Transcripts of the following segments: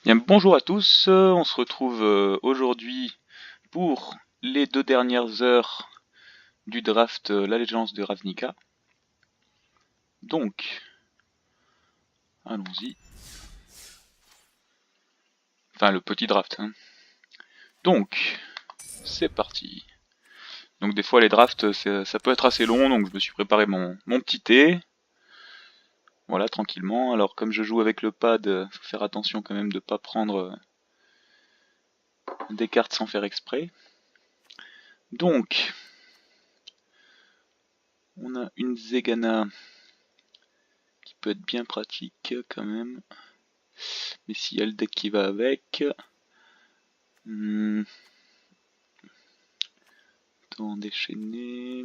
Bien, bonjour à tous, on se retrouve aujourd'hui pour les 2 dernières heures du draft l'Allégeance de Ravnica. Donc, allons-y. Enfin, le petit draft. Hein. Donc, c'est parti. Donc des fois les drafts, ça peut être assez long, donc je me suis préparé mon petit thé. Voilà, tranquillement. Alors comme je joue avec le pad, faut faire attention quand même de pas prendre des cartes sans faire exprès. Donc, on a une Zegana qui peut être bien pratique quand même. Mais s'il y a le deck qui va avec... Temps déchaîné...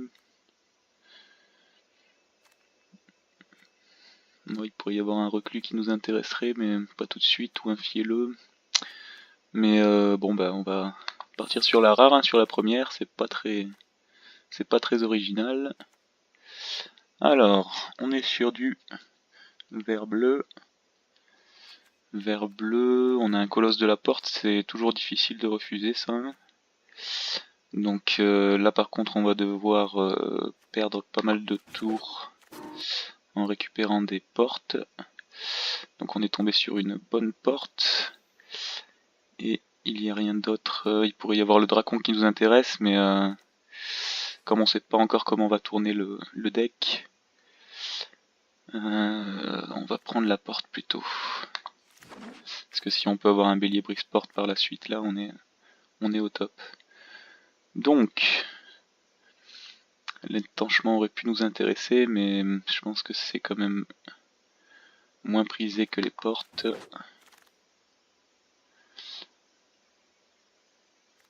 il pourrait y avoir un reclus qui nous intéresserait, mais pas tout de suite, ou un fielleux. Mais bon bah on va partir sur la rare, hein, sur la première, c'est pas très original. Alors, on est sur du vert bleu. Vert bleu, on a un colosse de la porte, c'est toujours difficile de refuser ça. Donc là par contre on va devoir perdre pas mal de tours en récupérant des portes. Donc on est tombé sur une bonne porte. Et il n'y a rien d'autre. Il pourrait y avoir le dracon qui nous intéresse, mais comme on sait pas encore comment va tourner le deck, on va prendre la porte plutôt. Parce que si on peut avoir un bélier Brixport par la suite, là on est au top. Donc, l'étanchement aurait pu nous intéresser, mais je pense que c'est quand même moins prisé que les portes.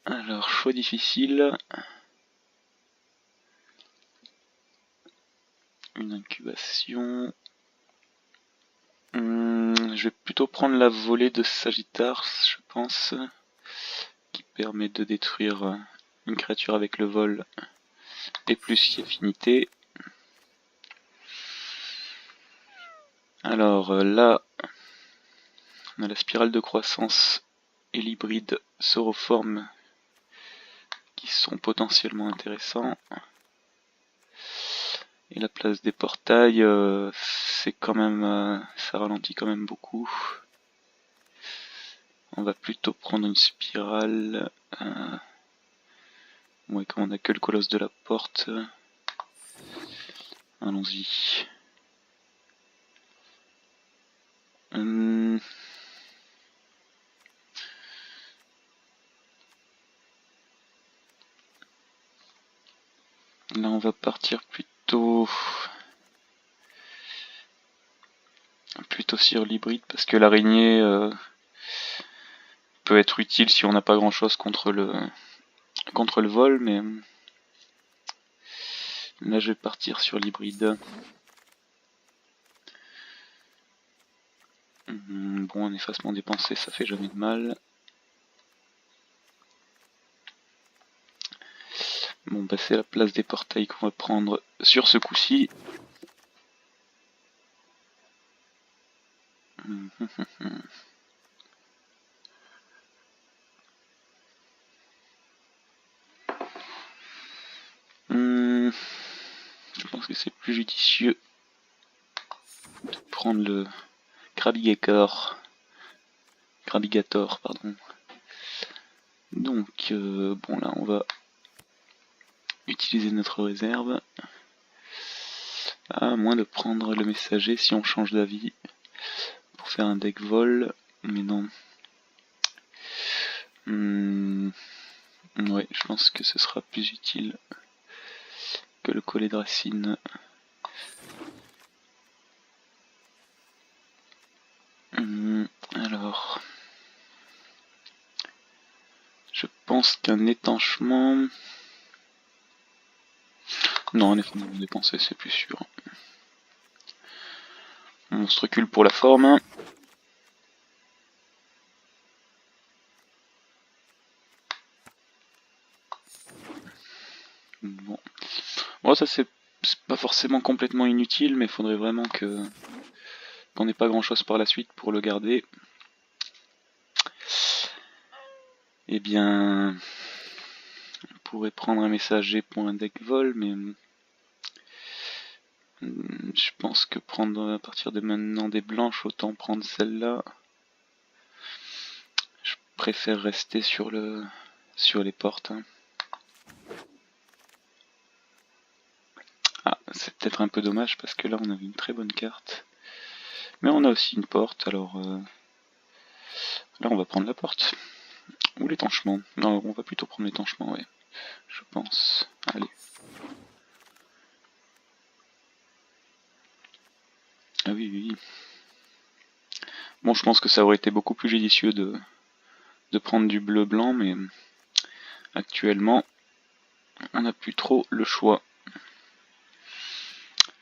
Alors, choix difficile. Une incubation. Je vais plutôt prendre la volée de Sagittars, je pense, qui permet de détruire une créature avec le vol et plus affinité. Alors là, on a la spirale de croissance et l'hybride sauroforme qui sont potentiellement intéressants. Et la place des portails, c'est quand même, ça ralentit quand même beaucoup. On va plutôt prendre une spirale. Ouais, comme on a que le colosse de la porte, allons-y. Là, on va partir plutôt sur l'hybride parce que l'araignée peut être utile si on n'a pas grand chose contre le vol, mais là je vais partir sur l'hybride. Bon, un effacement dépensé, ça fait jamais de mal. Bon, bah c'est la place des portails qu'on va prendre sur ce coup-ci. Je pense que c'est plus judicieux de prendre le Krabigator, pardon. Donc, bon là on va utiliser notre réserve. À moins de prendre le messager si on change d'avis pour faire un deck vol, mais non. Ouais, je pense que ce sera plus utile que le collet de racine. Alors, je pense qu'un étanchement... Non, un effondrement dépensé, c'est plus sûr. On se recule pour la forme. Bon, ça c'est pas forcément complètement inutile, mais il faudrait vraiment qu'on n'ait pas grand chose par la suite pour le garder. Eh bien, on pourrait prendre un messager pour un deck vol, mais je pense que prendre à partir de maintenant des blanches, autant prendre celle-là. Je préfère rester sur les portes. Hein. Ah, c'est peut-être un peu dommage parce que là on avait une très bonne carte. Mais on a aussi une porte, alors là on va prendre la porte. Ou l'étanchement. Non, on va plutôt prendre l'étanchement, ouais. Je pense. Allez. Ah oui, oui, oui. Bon, je pense que ça aurait été beaucoup plus judicieux de prendre du bleu-blanc, mais actuellement, on n'a plus trop le choix.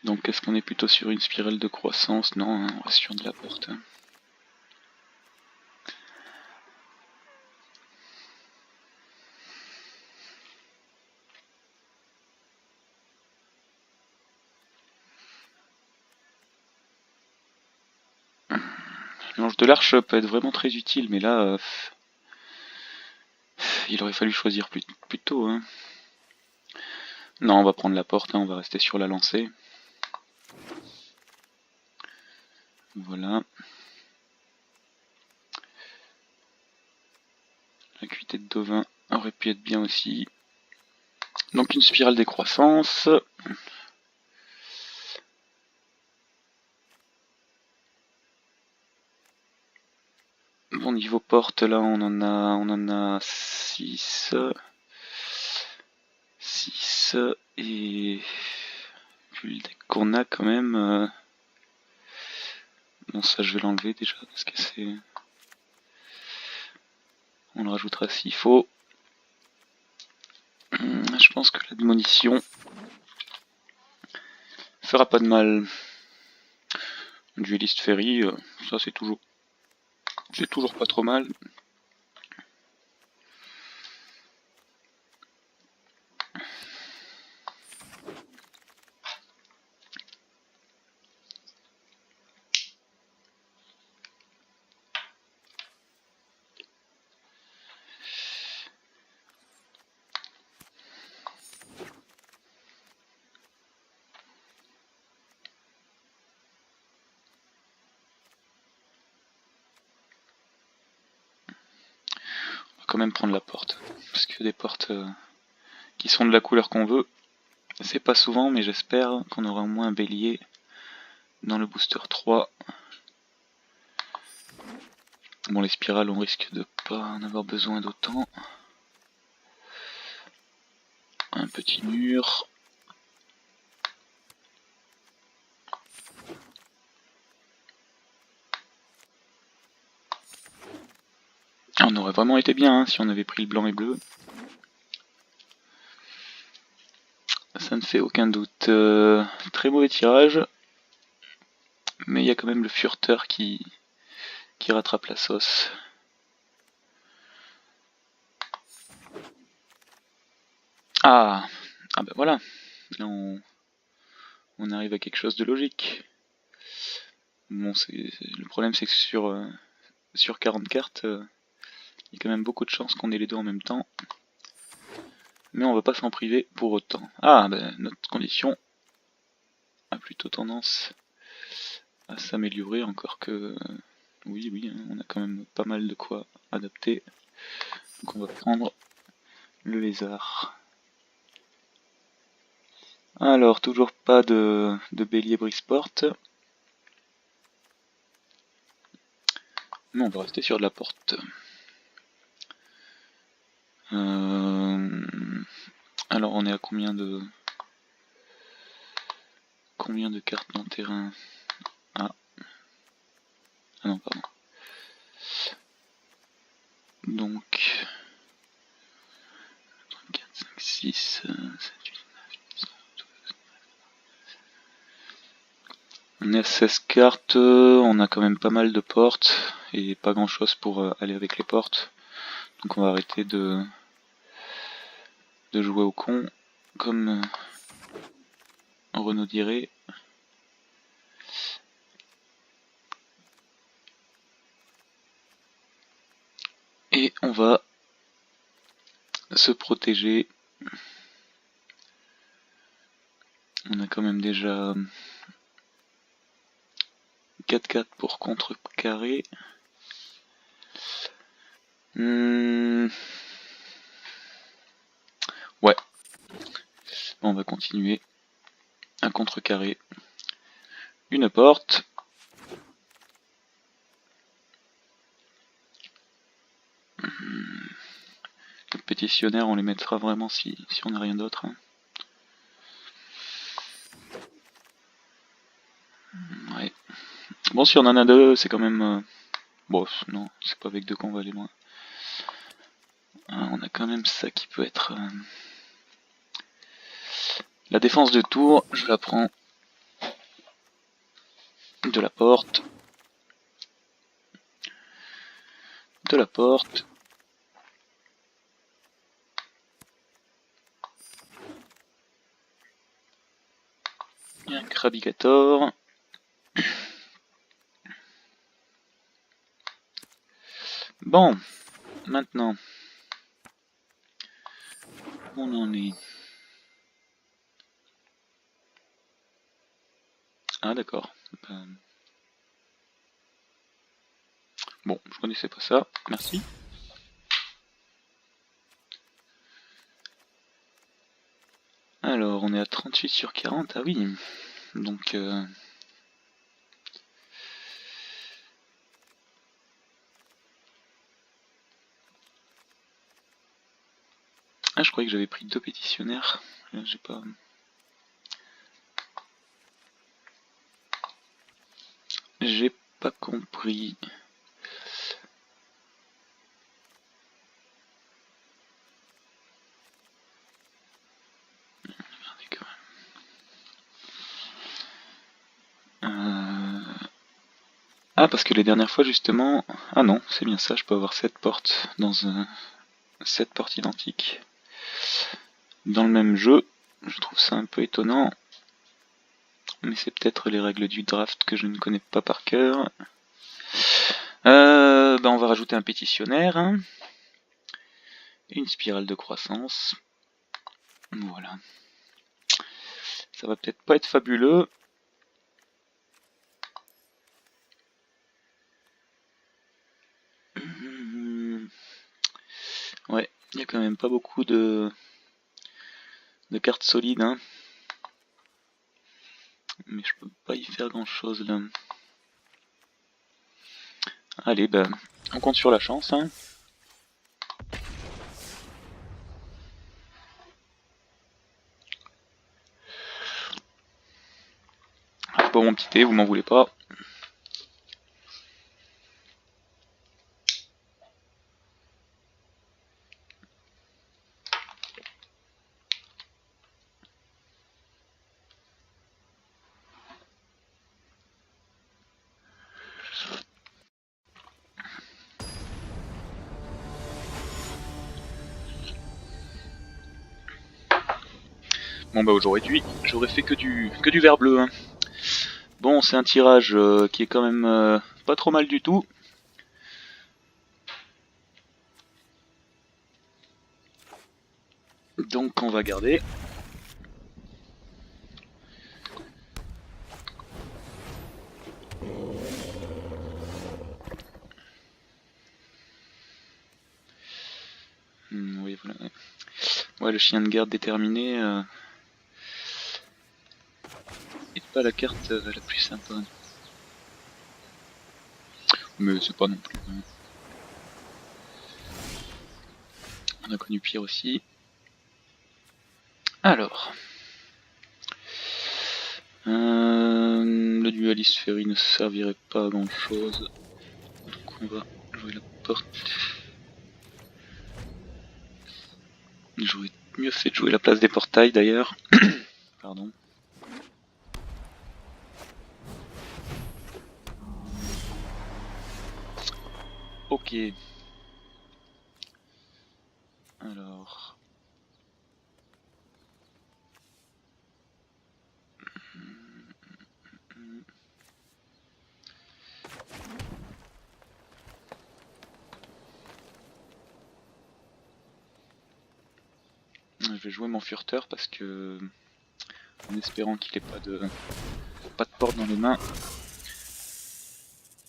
Donc est-ce qu'on est plutôt sur une spirale de croissance? Non, hein, on reste sur de la porte. Hein. L'ange de l'arche peut être vraiment très utile, mais là, il aurait fallu choisir plus tôt. Hein. Non, on va prendre la porte, hein, on va rester sur la lancée. Voilà. L'acuité de Dovin aurait pu être bien aussi. Donc une spirale décroissance. Bon, niveau porte, là, on en a 6. 6. Et vu le deck qu'on a quand même... Bon, ça, je vais l'enlever déjà, parce que c'est... On le rajoutera s'il faut. Je pense que la démolition fera pas de mal. Dueliste Ferry, ça c'est toujours pas trop mal. Quand même prendre la porte, parce que des portes qui sont de la couleur qu'on veut, c'est pas souvent, mais j'espère qu'on aura au moins un bélier dans le booster 3. Bon, les spirales, on risque de pas en avoir besoin d'autant. Un petit mur. On aurait vraiment été bien hein, si on avait pris le blanc et bleu. Ça ne fait aucun doute. Très mauvais tirage. Mais il y a quand même le furteur qui rattrape la sauce. Ah, ah ben voilà. Là on arrive à quelque chose de logique. Bon, le problème c'est que sur 40 cartes, il y a quand même beaucoup de chances qu'on ait les deux en même temps. Mais on va pas s'en priver pour autant. Ah, ben notre condition a plutôt tendance à s'améliorer, encore que... oui, on a quand même pas mal de quoi adapter. Donc on va prendre le lézard. Alors, toujours pas de bélier Brisport. Mais on va rester sur de la porte. Alors on est à combien de cartes dans le terrain? Ah non, pardon. Donc 4, 5, 6, 7, 8, 9, 10, 11, 12. On est à 16 cartes, on a quand même pas mal de portes et pas grand chose pour aller avec les portes. Donc on va arrêter de jouer au con, comme Renaud dirait. Et on va se protéger. On a quand même déjà 4-4 pour contrecarrer. Ouais. On va continuer à contrecarrer une porte. Les pétitionnaires, on les mettra vraiment si on n'a rien d'autre. Hein. Ouais. Bon, si on en a deux, c'est quand même... Bon, non, c'est pas avec deux qu'on va aller loin. On a quand même ça qui peut être... La défense de tour, je la prends de la porte. De la porte. Il y a un Krabigator. Bon, maintenant, on en est... Ah d'accord. Bon, je connaissais pas ça, merci. Alors, on est à 38 sur 40, ah oui. Donc... Ah, je croyais que j'avais pris deux pétitionnaires. J'ai pas... J'ai pas compris. Regardez quand même. Ah, parce que les dernières fois, justement... Ah non, c'est bien ça, je peux avoir 7 portes dans 7 portes identiques. Dans le même jeu, je trouve ça un peu étonnant. Mais c'est peut-être les règles du draft que je ne connais pas par cœur. On va rajouter un pétitionnaire. Hein. Une spirale de croissance. Voilà. Ça va peut-être pas être fabuleux. Ouais, il n'y a quand même pas beaucoup de cartes solides. Hein. Mais je peux pas y faire grand chose là. Allez, on compte sur la chance. Hein. C'est pas mon petit thé, vous m'en voulez pas. Bon j'aurais fait que du vert bleu. Hein. Bon, c'est un tirage qui est quand même pas trop mal du tout. Donc on va garder. Oui, voilà. Ouais, le chien de garde déterminé est pas la carte la plus sympa. Mais c'est pas non plus. Hein. On a connu pire aussi. Alors. Le dualiste ferry ne servirait pas à grand chose. Donc on va jouer la porte. J'aurais mieux fait de jouer la place des portails d'ailleurs. Pardon. Ok. Alors... vais jouer mon furteur parce que, en espérant qu'il ait pas de porte dans les mains,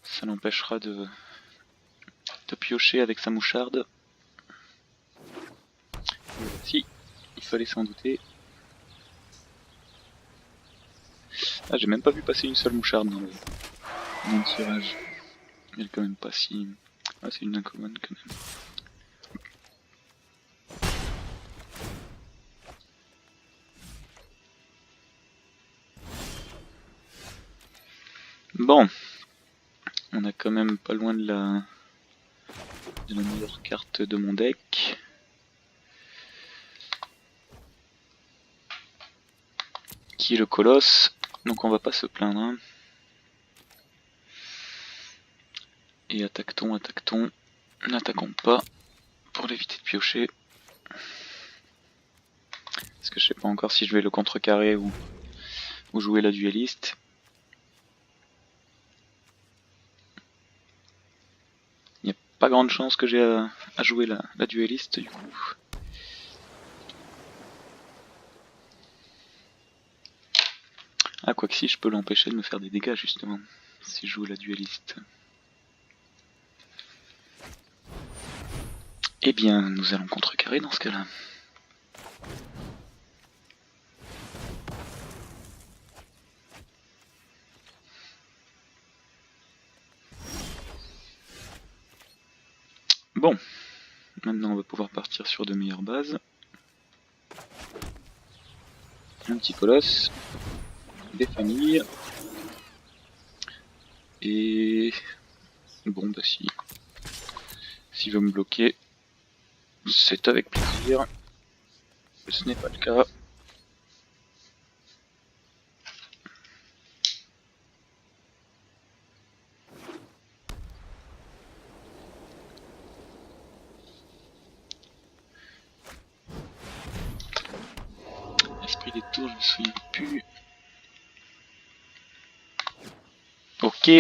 ça l'empêchera de piocher avec sa moucharde. Si, il fallait s'en douter. Ah, j'ai même pas vu passer une seule moucharde dans le tirage. Elle est quand même pas si... Ah, c'est une incommode quand même. Bon, on a quand même pas loin de la meilleure carte de mon deck. Qui est le colosse, donc on va pas se plaindre. Hein. Et attaque-t-on, n'attaquons pas pour l'éviter de piocher. Parce que je sais pas encore si je vais le contrecarrer ou jouer la dueliste. Il n'y a pas grande chance que j'ai à jouer la dueliste du coup. Ah, quoique si, je peux l'empêcher de me faire des dégâts justement, si je joue la dueliste. Eh bien, nous allons contrecarrer dans ce cas-là. Bon, maintenant on va pouvoir partir sur de meilleures bases. Un petit colosse, des familles, et bon bah s'il veut me bloquer, c'est avec plaisir. Ce n'est pas le cas. Esprit des tours, je me souviens plus. Ok.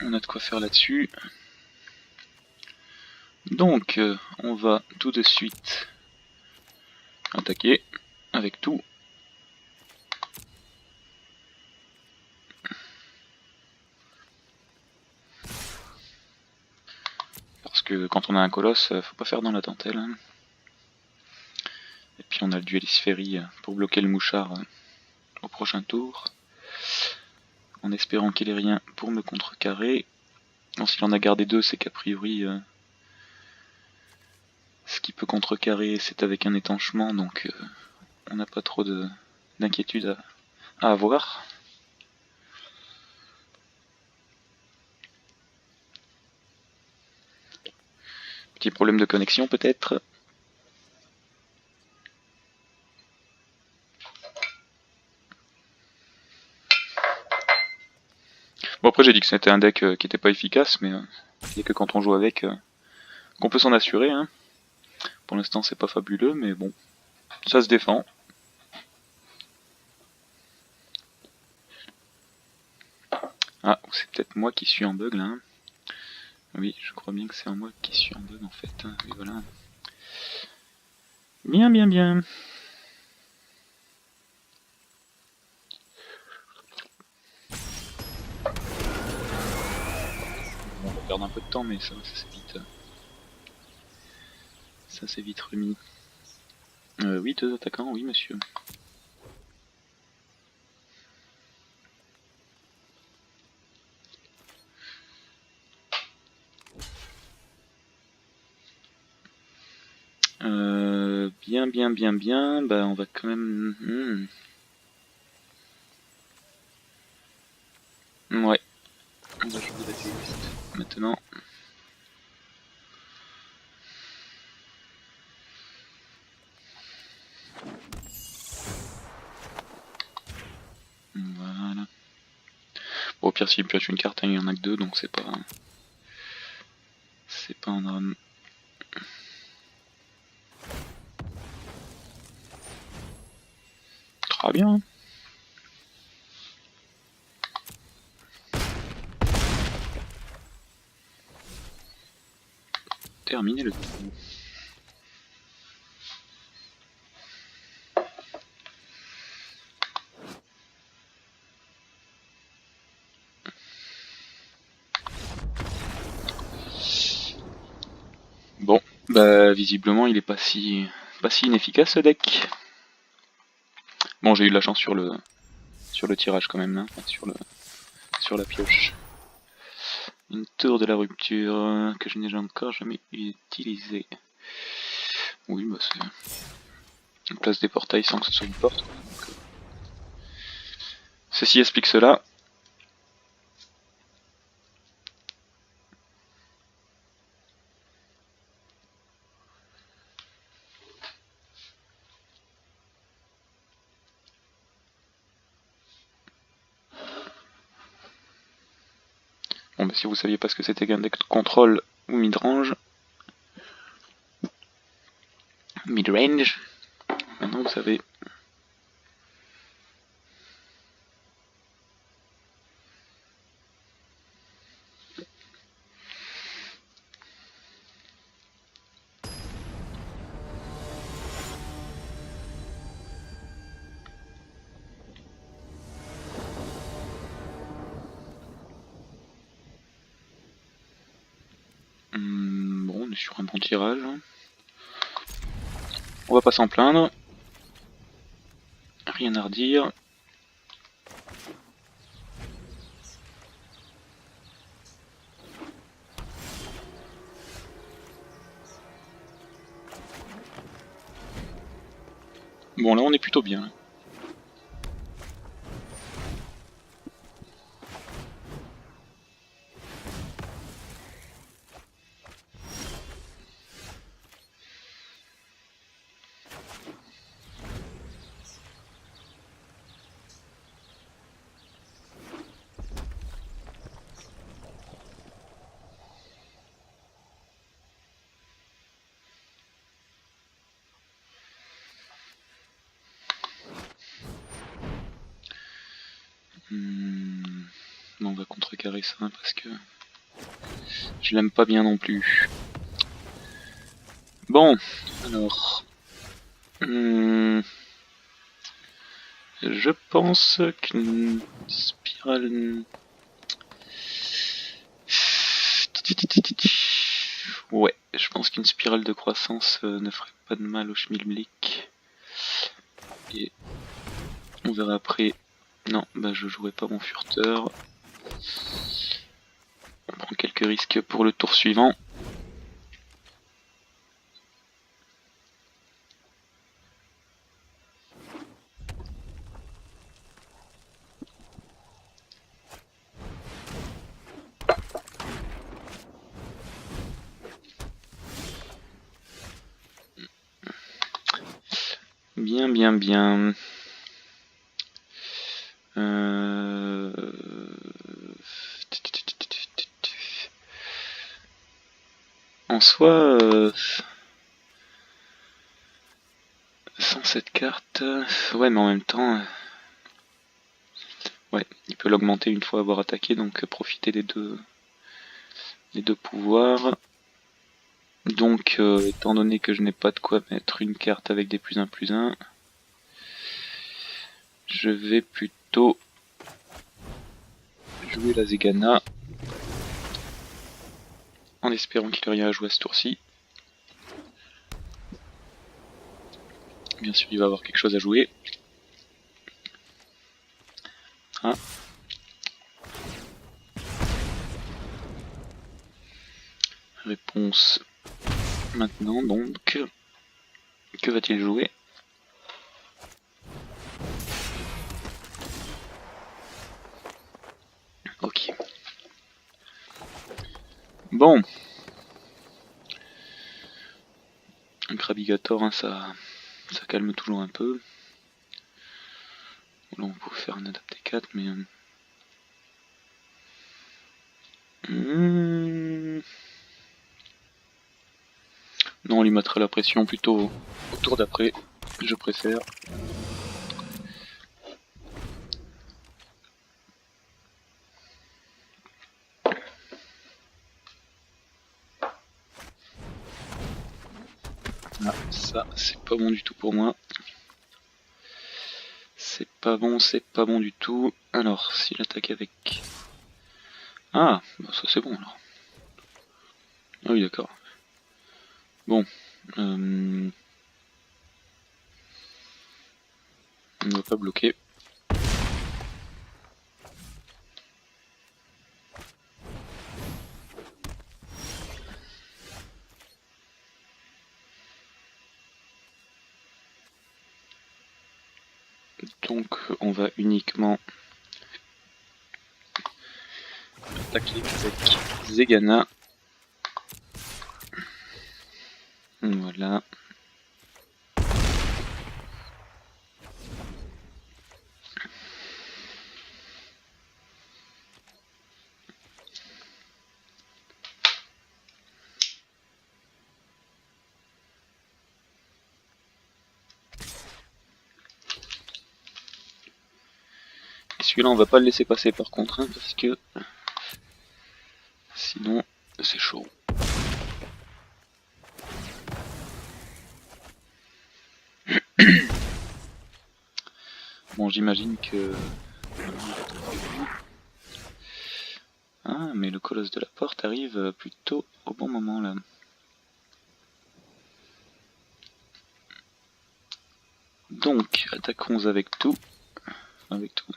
On a de quoi faire là-dessus. Donc, on va tout de suite attaquer avec tout. Parce que quand on a un colosse, faut pas faire dans la dentelle. Hein. Et puis on a le duelisphérie pour bloquer le mouchard au prochain tour. En espérant qu'il ait rien pour me contrecarrer. Bon, s'il en a gardé deux, c'est qu'a priori ce qui peut contrecarrer c'est avec un étanchement, donc on n'a pas trop d'inquiétude à avoir. Petit problème de connexion peut-être. Bon, après j'ai dit que c'était un deck qui était pas efficace, mais il n'y a que quand on joue avec qu'on peut s'en assurer. Hein. Pour l'instant c'est pas fabuleux, mais bon, ça se défend. Ah, c'est peut-être moi qui suis en bug là. Hein. Oui, je crois bien que c'est moi qui suis en bug en fait. Hein. Et voilà. Bien, bien, bien. On va perdre un peu de temps, mais ça c'est vite remis. Oui, deux attaquants, oui monsieur. Bien, bien, bien, bien. Bah, on va quand même... Ouais. On va jouer la dueliste maintenant. Voilà. Bon, au pire, s'il pioche une carte, hein, il y en a que deux, donc c'est pas un drame. Très bien. Terminé le tour. Bah visiblement il est pas si inefficace ce deck. Bon j'ai eu de la chance sur le tirage quand même, hein, enfin, sur la pioche. Une tour de la rupture que je n'ai encore jamais utilisée. Oui bah c'est une place des portails sans que ce soit une porte. Donc, ceci explique cela. Bon bah si vous saviez pas ce que c'était qu'un deck de contrôle ou midrange, midrange, maintenant vous savez. Bon, on est sur un bon tirage. On va pas s'en plaindre. Rien à redire. Bon là on est plutôt bien. On va contrecarrer ça parce que je l'aime pas bien non plus. Bon, alors... je pense qu'une spirale... Ouais, je pense qu'une spirale de croissance ne ferait pas de mal au schmilblick. Et on verra après. Non, bah je jouerai pas mon furteur. On prend quelques risques pour le tour suivant. Bien, bien, bien. En soi, sans cette carte, ouais, mais en même temps, ouais, il peut l'augmenter une fois avoir attaqué, donc profiter des deux pouvoirs. Donc, étant donné que je n'ai pas de quoi mettre une carte avec des +1/+1, je vais plutôt jouer la Zegana en espérant qu'il n'y ait rien à jouer à ce tour-ci. Bien sûr, il va avoir quelque chose à jouer. Ah. Réponse maintenant, donc. Que va-t-il jouer? Ok. Bon. Un Krabigator, hein, ça calme toujours un peu. Là, on peut faire un adapté 4, mais... Non, on lui mettra la pression plutôt au tour d'après, je préfère. Ah, ça, c'est pas bon du tout pour moi. C'est pas bon du tout. Alors, s'il attaque avec... Ah, bah ça c'est bon alors. Ah oui, d'accord. Bon, on va pas bloquer. Donc on va uniquement attaquer avec Zegana. Voilà. Celui-là on va pas le laisser passer par contre, hein, parce que sinon c'est chaud. Bon, j'imagine que... Ah, mais le colosse de la porte arrive plutôt au bon moment là. Donc, attaquons avec tout. Avec tout.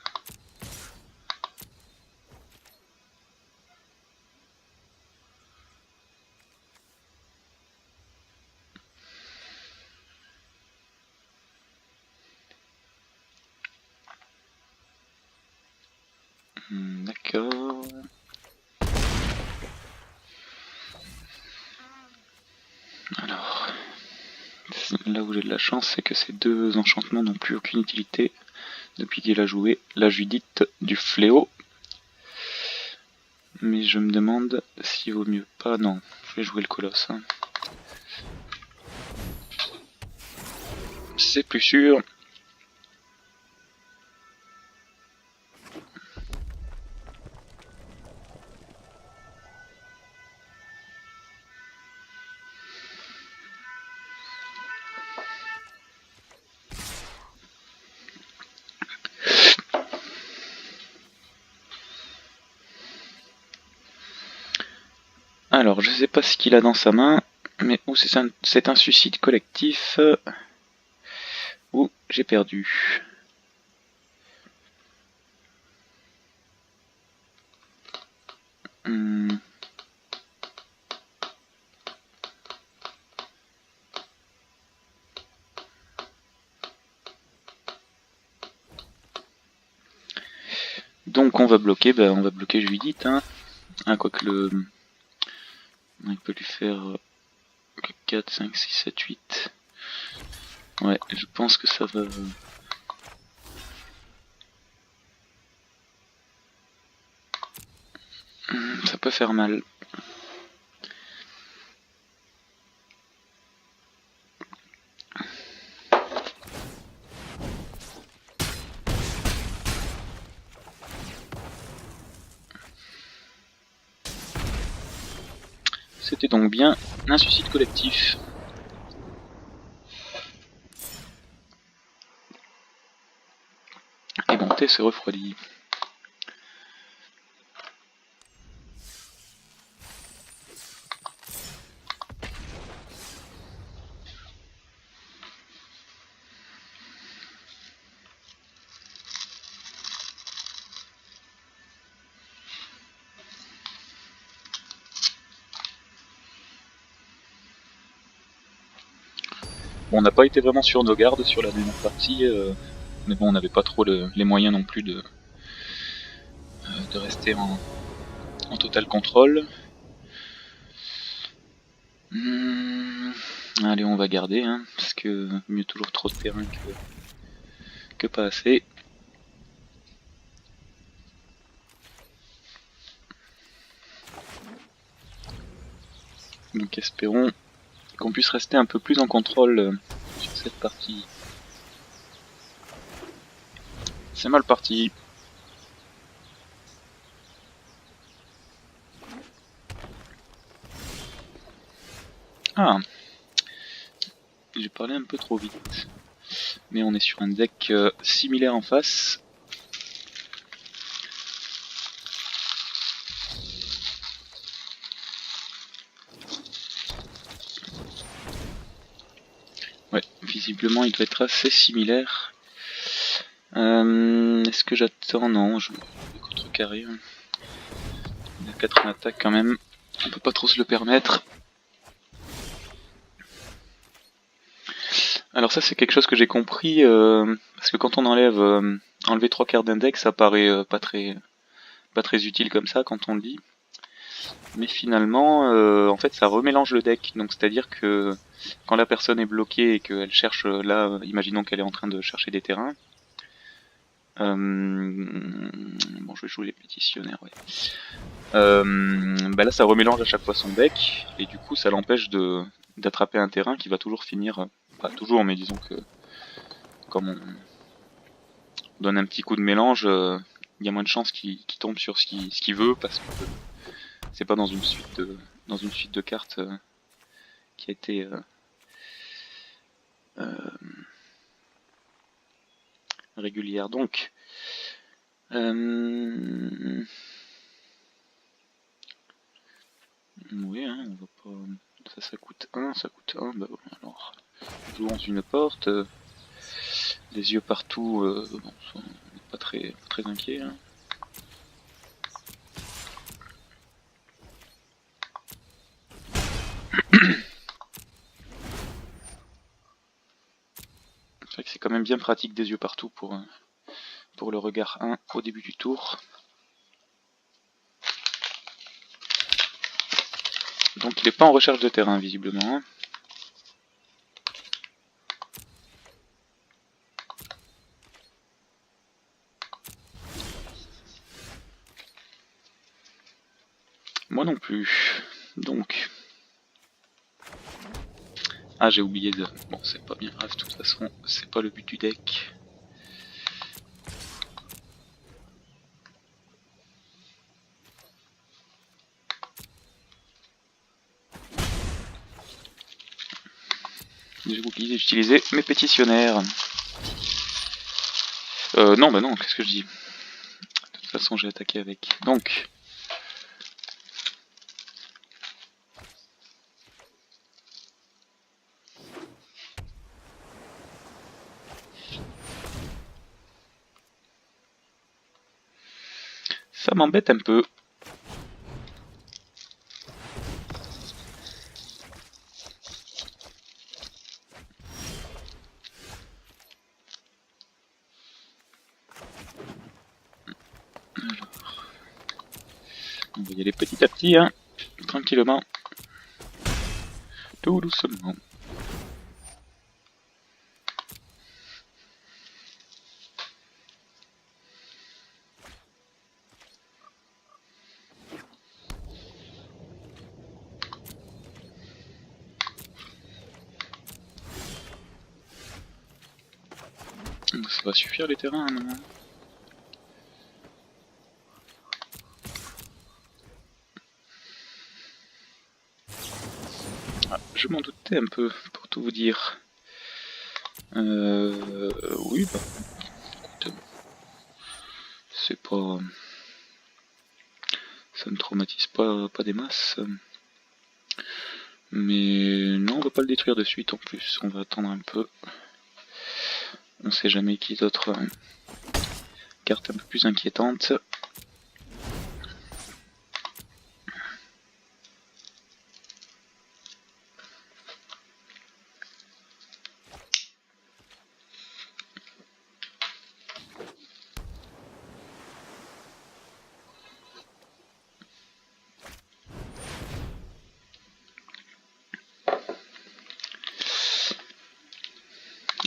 D'accord. Alors, là où j'ai de la chance, c'est que ces deux enchantements n'ont plus aucune utilité depuis qu'il a joué la Judith du fléau. Mais je me demande s'il vaut mieux pas... Non, je vais jouer le colosse. Hein. C'est plus sûr. Alors, je sais pas ce qu'il a dans sa main, mais ou c'est un suicide collectif, ou j'ai perdu. Donc on va bloquer, Judith, hein. Ah, quoique le... Il peut lui faire 4, 5, 6, 7, 8. Ouais, je pense que ça va... Ça peut faire mal. C'était donc bien un suicide collectif. Et mon thé se refroidit. Bon, on n'a pas été vraiment sur nos gardes sur la dernière partie, mais bon, on n'avait pas trop les moyens non plus de rester en total contrôle. Allez, on va garder, hein, parce que mieux toujours trop de terrain que pas assez. Donc espérons qu'on puisse rester un peu plus en contrôle sur cette partie. C'est mal parti. Ah, j'ai parlé un peu trop vite. Mais on est sur un deck similaire en face. visiblement il doit être assez similaire. Est-ce que j'attends? Non, je vais contrecarrer. Il a 4 en attaque quand même, on peut pas trop se le permettre. Alors ça c'est quelque chose que j'ai compris, parce que quand on enlève enlever 3/4 d'index, ça paraît pas très utile comme ça quand on le lit. Mais finalement, en fait ça remélange le deck, donc c'est-à-dire que quand la personne est bloquée et qu'elle cherche, là, imaginons qu'elle est en train de chercher des terrains, bon je vais jouer les pétitionnaires, ouais. Bah là ça remélange à chaque fois son deck, et du coup ça l'empêche d'attraper un terrain qui va toujours finir, pas toujours, mais disons que comme on donne un petit coup de mélange, il y a moins de chances qu'il tombe sur ce qu'il veut, parce que c'est pas dans une suite de cartes qui a été régulière. Donc oui, hein, on va pas. Ça coûte 1, ça coûte 1, bah bon, alors jouons une porte, les yeux partout, bon, on n'est pas très inquiet. Hein. C'est vrai que c'est quand même bien pratique des yeux partout pour le regard 1 au début du tour. Donc il n'est pas en recherche de terrain visiblement. Hein. Moi non plus. Donc... Ah j'ai oublié de... Bon c'est pas bien grave, de toute façon c'est pas le but du deck. J'ai oublié d'utiliser mes pétitionnaires. Non bah non, qu'est-ce que je dis? De toute façon j'ai attaqué avec. Donc... Ça m'embête un peu. Alors, on va y aller petit à petit, hein, tranquillement, tout doucement. Ça va suffire les terrains, non? Ah, je m'en doutais un peu, pour tout vous dire. Oui, bah, écoute, c'est pas... Ça ne traumatise pas des masses. Mais non, on va pas le détruire de suite en plus, on va attendre un peu. On sait jamais qui d'autre carte un peu plus inquiétante.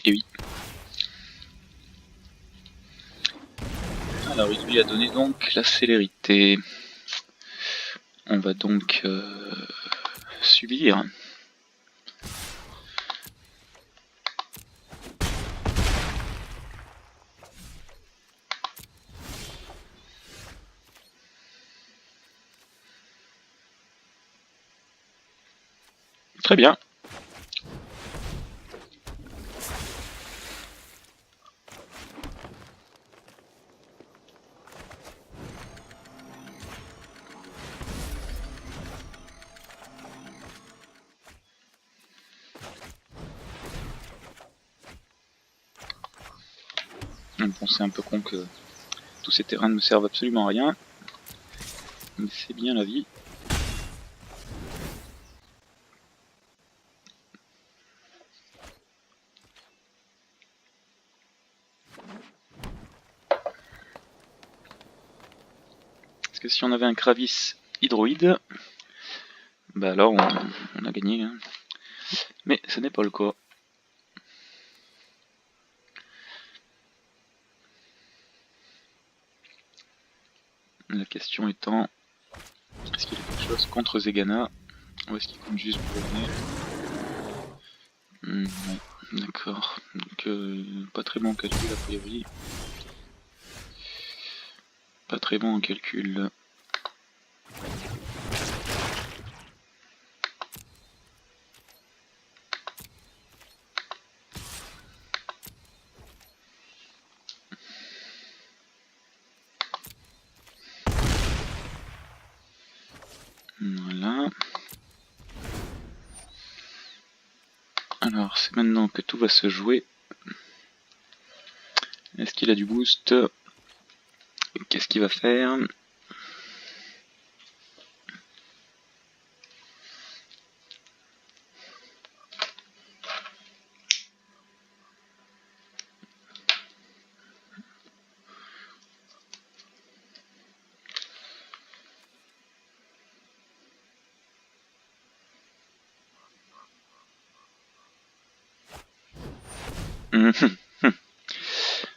Et oui. Alors il lui a donné donc la célérité. On va donc subir. Très bien. Bon, c'est un peu con que tous ces terrains ne me servent absolument à rien, mais c'est bien la vie. Parce que si on avait un Kravis hydroïde, bah alors on a gagné. Hein. Mais ce n'est pas le cas. La question étant, est-ce qu'il y a quelque chose contre Zegana ou est-ce qu'il compte juste pour venir? D'accord. Donc pas très bon en calcul a priori. Pas très bon en calcul. Voilà. Alors c'est maintenant que tout va se jouer. Est-ce qu'il a du boost? Qu'est-ce qu'il va faire?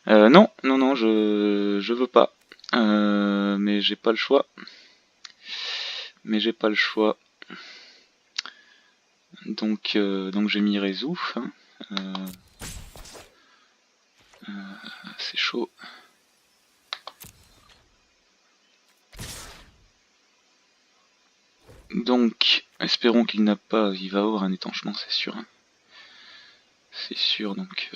Non, non, non, je veux pas. Mais j'ai pas le choix. Donc j'ai mis Résouf. Hein. C'est chaud. Donc, espérons qu'il n'a pas... Il va avoir un étanchement, c'est sûr. Hein. C'est sûr, donc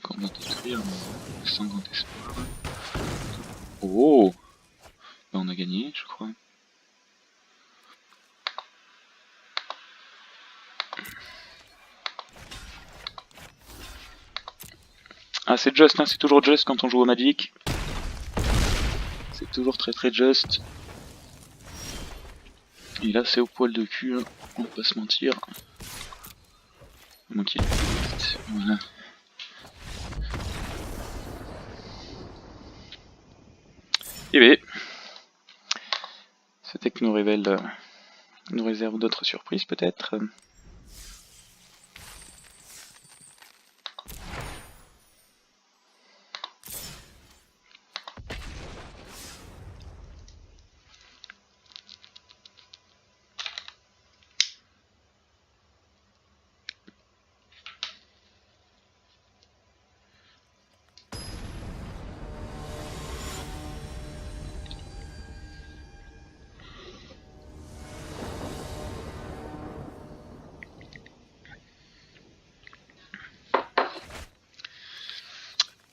on va détruire sans grand espoir. Oh, bah, on a gagné, je crois. Ah, c'est just, hein, c'est toujours just quand on joue au Magic. C'est toujours très très just. Et là, c'est au poil de cul, hein. On va pas se mentir. À moins qu'il y ait juste. Voilà. Et bien, ce deck nous révèle, nous réserve d'autres surprises peut-être.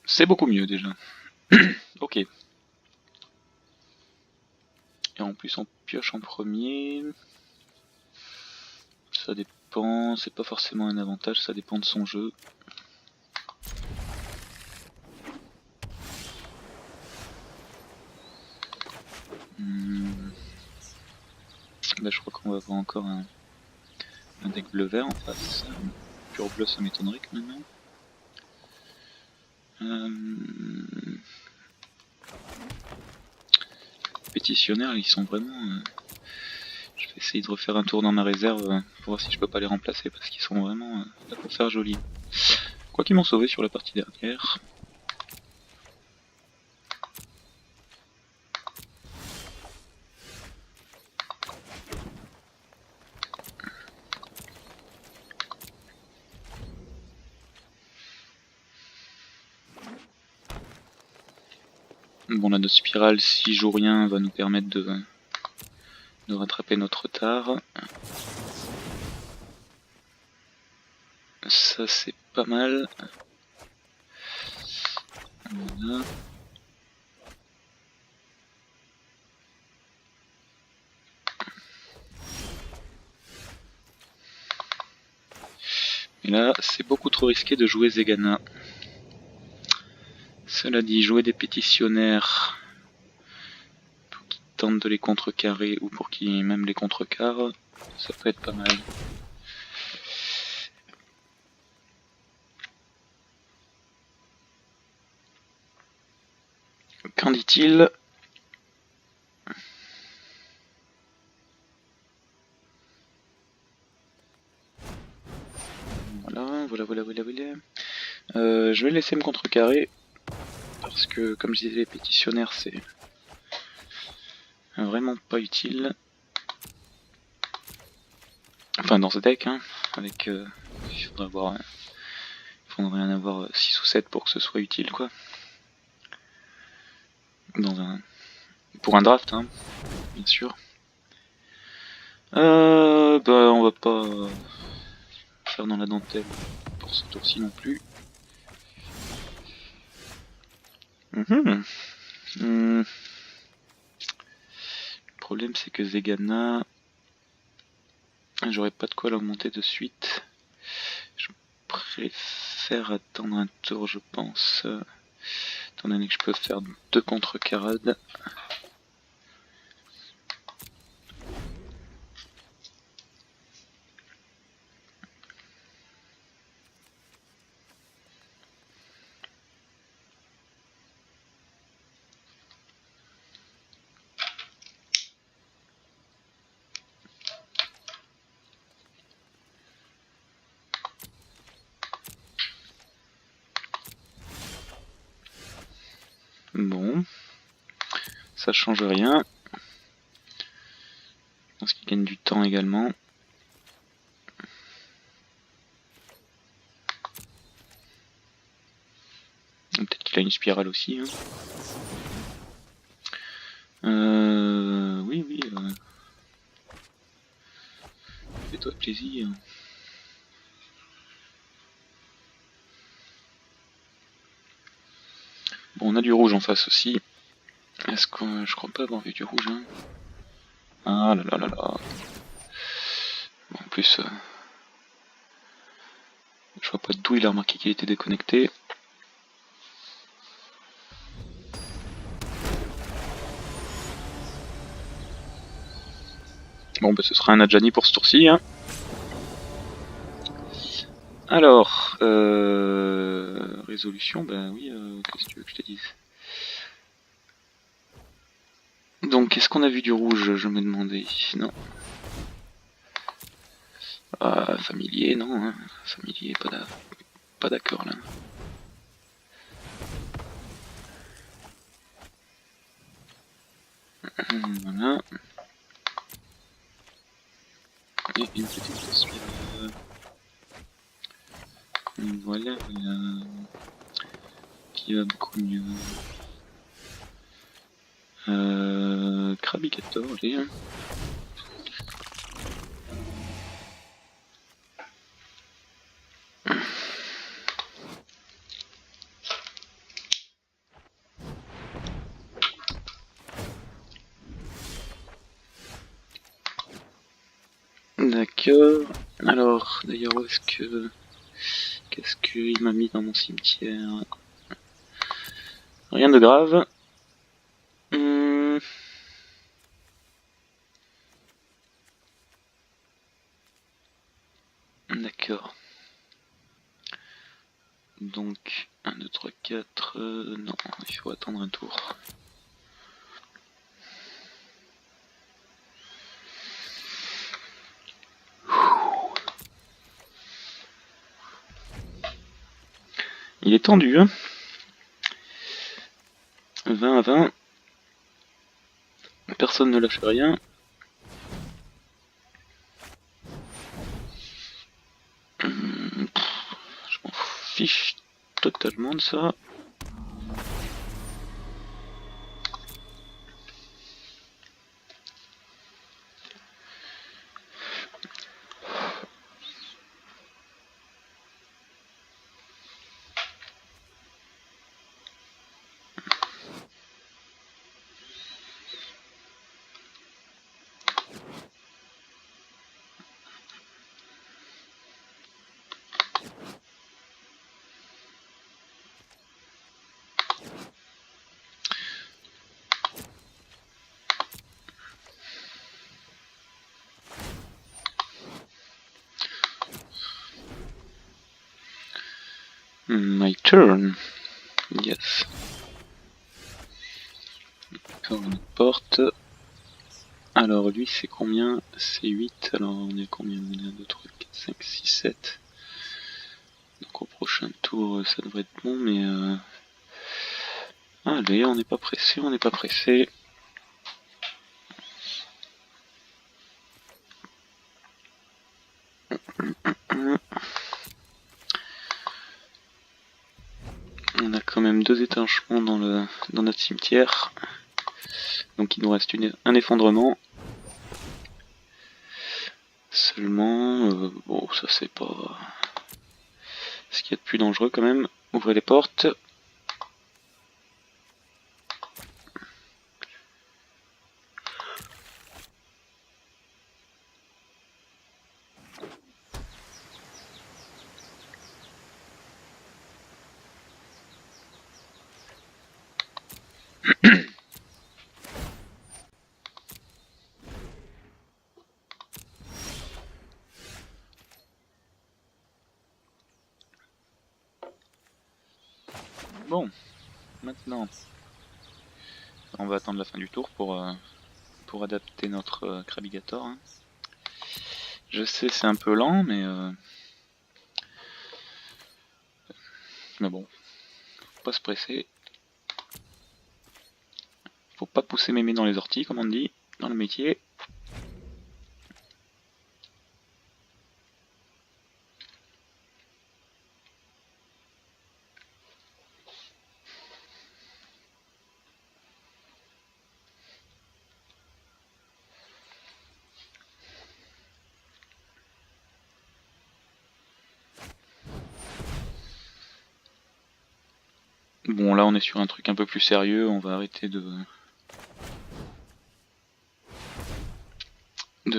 C'est beaucoup mieux déjà. Ok. Et en plus on pioche en premier. Ça dépend, c'est pas forcément un avantage, ça dépend de son jeu. Là je crois qu'on va avoir encore un deck bleu-vert en face. Pur bleu ça m'étonnerait que maintenant. Pétitionnaires ils sont vraiment... Je vais essayer de refaire un tour dans ma réserve pour voir si je peux pas les remplacer parce qu'ils sont vraiment là pour faire joli. Quoi qu'ils m'ont sauvé sur la partie dernière. Bon là notre spirale, si joue rien, va nous permettre de rattraper notre retard. Ça c'est pas mal. Voilà. Et là c'est beaucoup trop risqué de jouer Zegana. Cela dit, jouer des pétitionnaires pour qu'ils tentent de les contrecarrer ou pour qu'ils même les contrecarrent, ça peut être pas mal. Qu'en dit-il? Voilà. Je vais laisser me contrecarrer, parce que comme je disais, les pétitionnaires c'est vraiment pas utile. Enfin dans ce deck, hein, avec il faudrait en avoir 6 ou 7 pour que ce soit utile quoi. Pour un draft, hein, bien sûr. On va pas faire dans la dentelle pour ce tour-ci non plus. Le problème c'est que Zegana, j'aurais pas de quoi l'augmenter de suite. Je préfère attendre un tour, je pense, étant donné que je peux faire 2 contre-carades. Bon, ça change rien. Je pense qu'il gagne du temps également. Peut-être qu'il a une spirale aussi. Hein. Oui. Fais-toi plaisir. Bon, on a du rouge en face aussi. Est-ce que je crois pas avoir vu du rouge hein. Ah là. Bon, en plus, je vois pas d'où il a remarqué qu'il était déconnecté. Bon, bah ce sera un Adjani pour ce tour-ci. Hein. Alors, résolution, bah oui, qu'est-ce que tu veux que je te dise? Donc, est-ce qu'on a vu du rouge, je me demandais? Non. Ah, familier, non, hein. Familier, pas d'accord là. Voilà. Et une petite spirale. Voilà. Qui va beaucoup mieux. Krabicator, allez. Hein. D'accord. Alors, d'ailleurs, qu'est-ce qu'il m'a mis dans mon cimetière? Rien de grave. D'accord. Donc, 1, 2, 3, 4... non, il faut attendre un tour. Il est tendu, hein. 20 à 20. Personne ne lâche rien. Je m'en fiche totalement de ça. My turn. Yes. Encore une porte. Alors lui c'est combien? C'est 8, alors on est combien? On est 1, 2, 3, 4, 5, 6, 7. Donc au prochain tour ça devrait être bon, mais allez, on n'est pas pressé, on n'est pas pressé. On a quand même 2 étanchements dans notre cimetière. Donc il nous reste un effondrement. Seulement, bon ça c'est pas ce qu'il y a de plus dangereux quand même. Ouvrez les portes. Bon, maintenant, on va attendre la fin du tour pour adapter notre Krabigator. Hein. Je sais, c'est un peu lent, mais bon, faut pas se presser. Faut pas pousser mémé dans les orties, comme on dit, dans le métier. Bon, là on est sur un truc un peu plus sérieux, on va arrêter de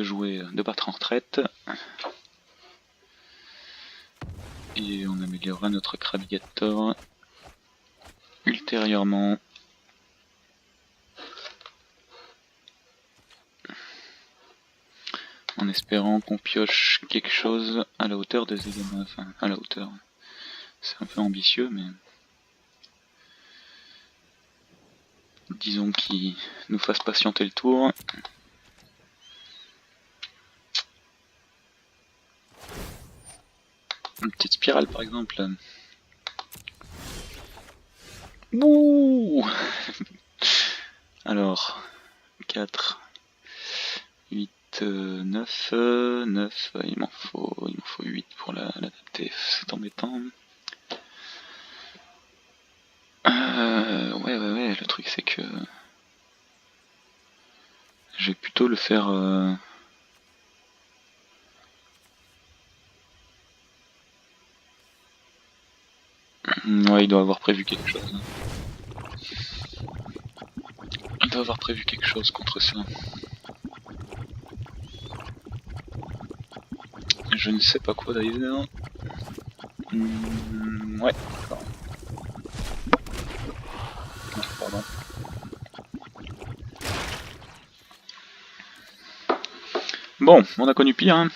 jouer, de battre en retraite. Et on améliorera notre Krabigator ultérieurement. En espérant qu'on pioche quelque chose à la hauteur de Zegama, enfin à la hauteur. C'est un peu ambitieux, mais disons qu'il nous fasse patienter le tour. Une petite spirale par exemple. Bouh. Alors, 4, 8, 9, 9, il m'en faut 8 pour l'adapter, c'est embêtant. Ouais, le truc c'est que je vais plutôt le faire... Ouais, il doit avoir prévu quelque chose. Il doit avoir prévu quelque chose contre ça. Je ne sais pas quoi d'ailleurs. Ouais, d'accord. Pardon. Bon, on a connu pire, hein.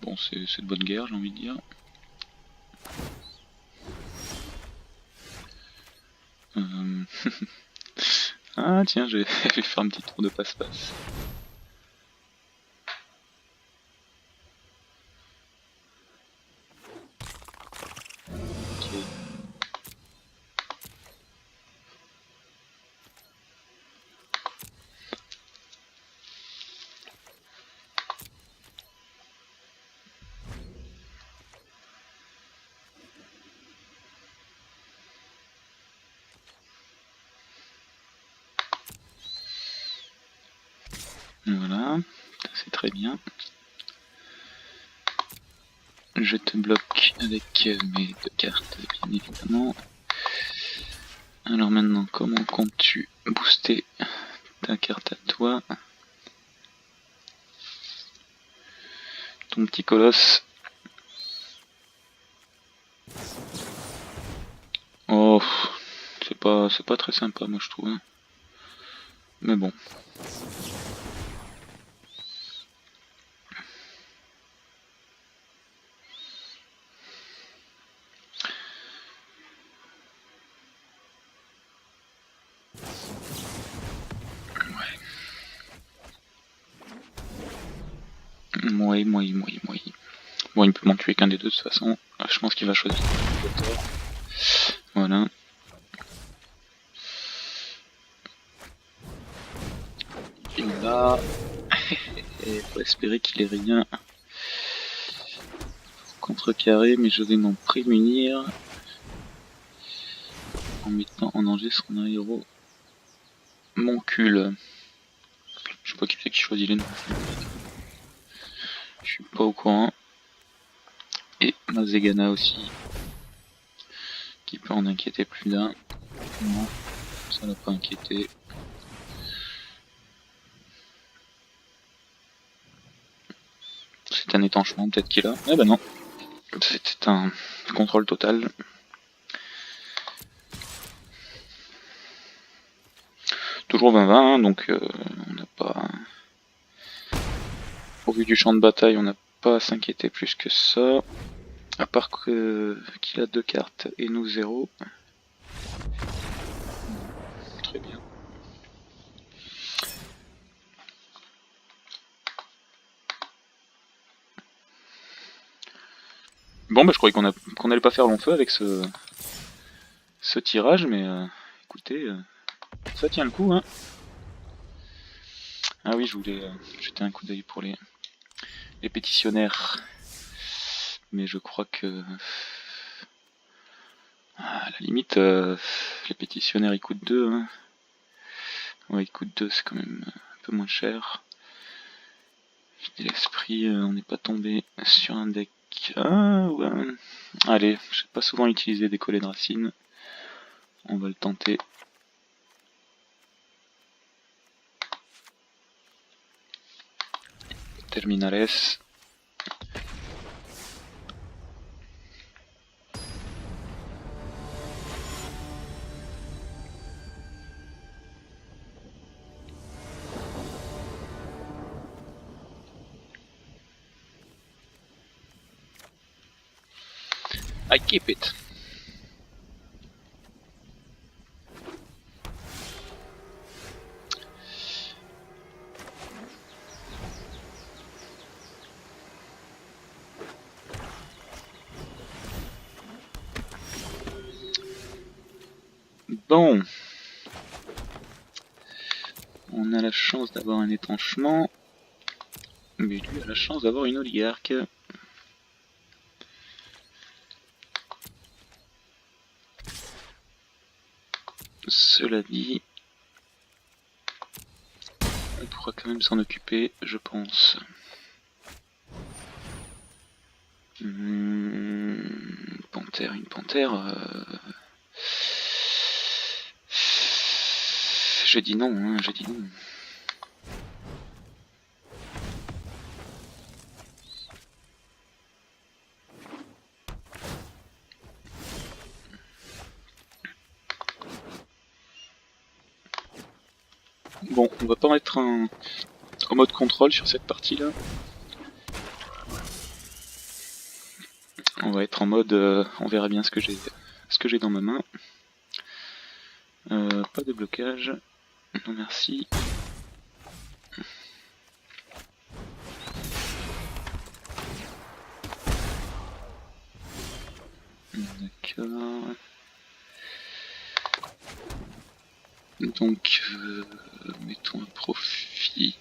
Bon, c'est de bonne guerre, j'ai envie de dire. Ah tiens, je vais faire un petit tour de passe-passe. Okay. Voilà, c'est très bien. Je te bloque avec mes 2 cartes, bien évidemment. Alors maintenant, comment comptes-tu booster ta carte à toi? Ton petit colosse. Oh, c'est pas très sympa, moi je trouve. Mais bon. Ouais. Bon, il peut m'en tuer qu'un des deux de toute façon. Je pense qu'il va choisir. Voilà. Il va. Et faut espérer qu'il ait rien contrecarré, mais je vais m'en prémunir en mettant en danger son aéro. Mon cul. Je sais pas qui c'est qui choisit les noms. Je suis pas au courant. Et Mazegana aussi. Qui peut en inquiéter plus d'un. Non, ça l'a pas inquiété. C'est un étanchement peut-être qu'il a. Eh ben non. C'était un contrôle total. Toujours 20-20, donc on n'a pas... Au vu du champ de bataille, on n'a pas à s'inquiéter plus que ça. À part qu'il a 2 cartes et nous 0. Très bien. Bon bah je croyais qu'on allait pas faire long feu avec ce tirage, mais écoutez, ça tient le coup, hein. Ah oui, je voulais jeter un coup d'œil pour les pétitionnaires. Mais je crois que... à la limite, les pétitionnaires ils coûtent 2. Hein. Ouais, ils coûtent 2, c'est quand même un peu moins cher. J'ai l'esprit, on n'est pas tombé sur un deck. Ah ouais. Allez, je sais pas souvent utiliser des collets de racines. On va le tenter. Terminales. I keep it. Bon. On a la chance d'avoir un étanchement. Mais lui a la chance d'avoir une oligarque. Cela dit, on pourra quand même s'en occuper, je pense. Une panthère. J'ai dit non, hein, j'ai dit non. Bon, on va pas mettre en mode contrôle sur cette partie-là. On va être en mode, on verra bien ce que j'ai dans ma main. Pas de blocage. Non merci. D'accord. Donc, mettons un profit.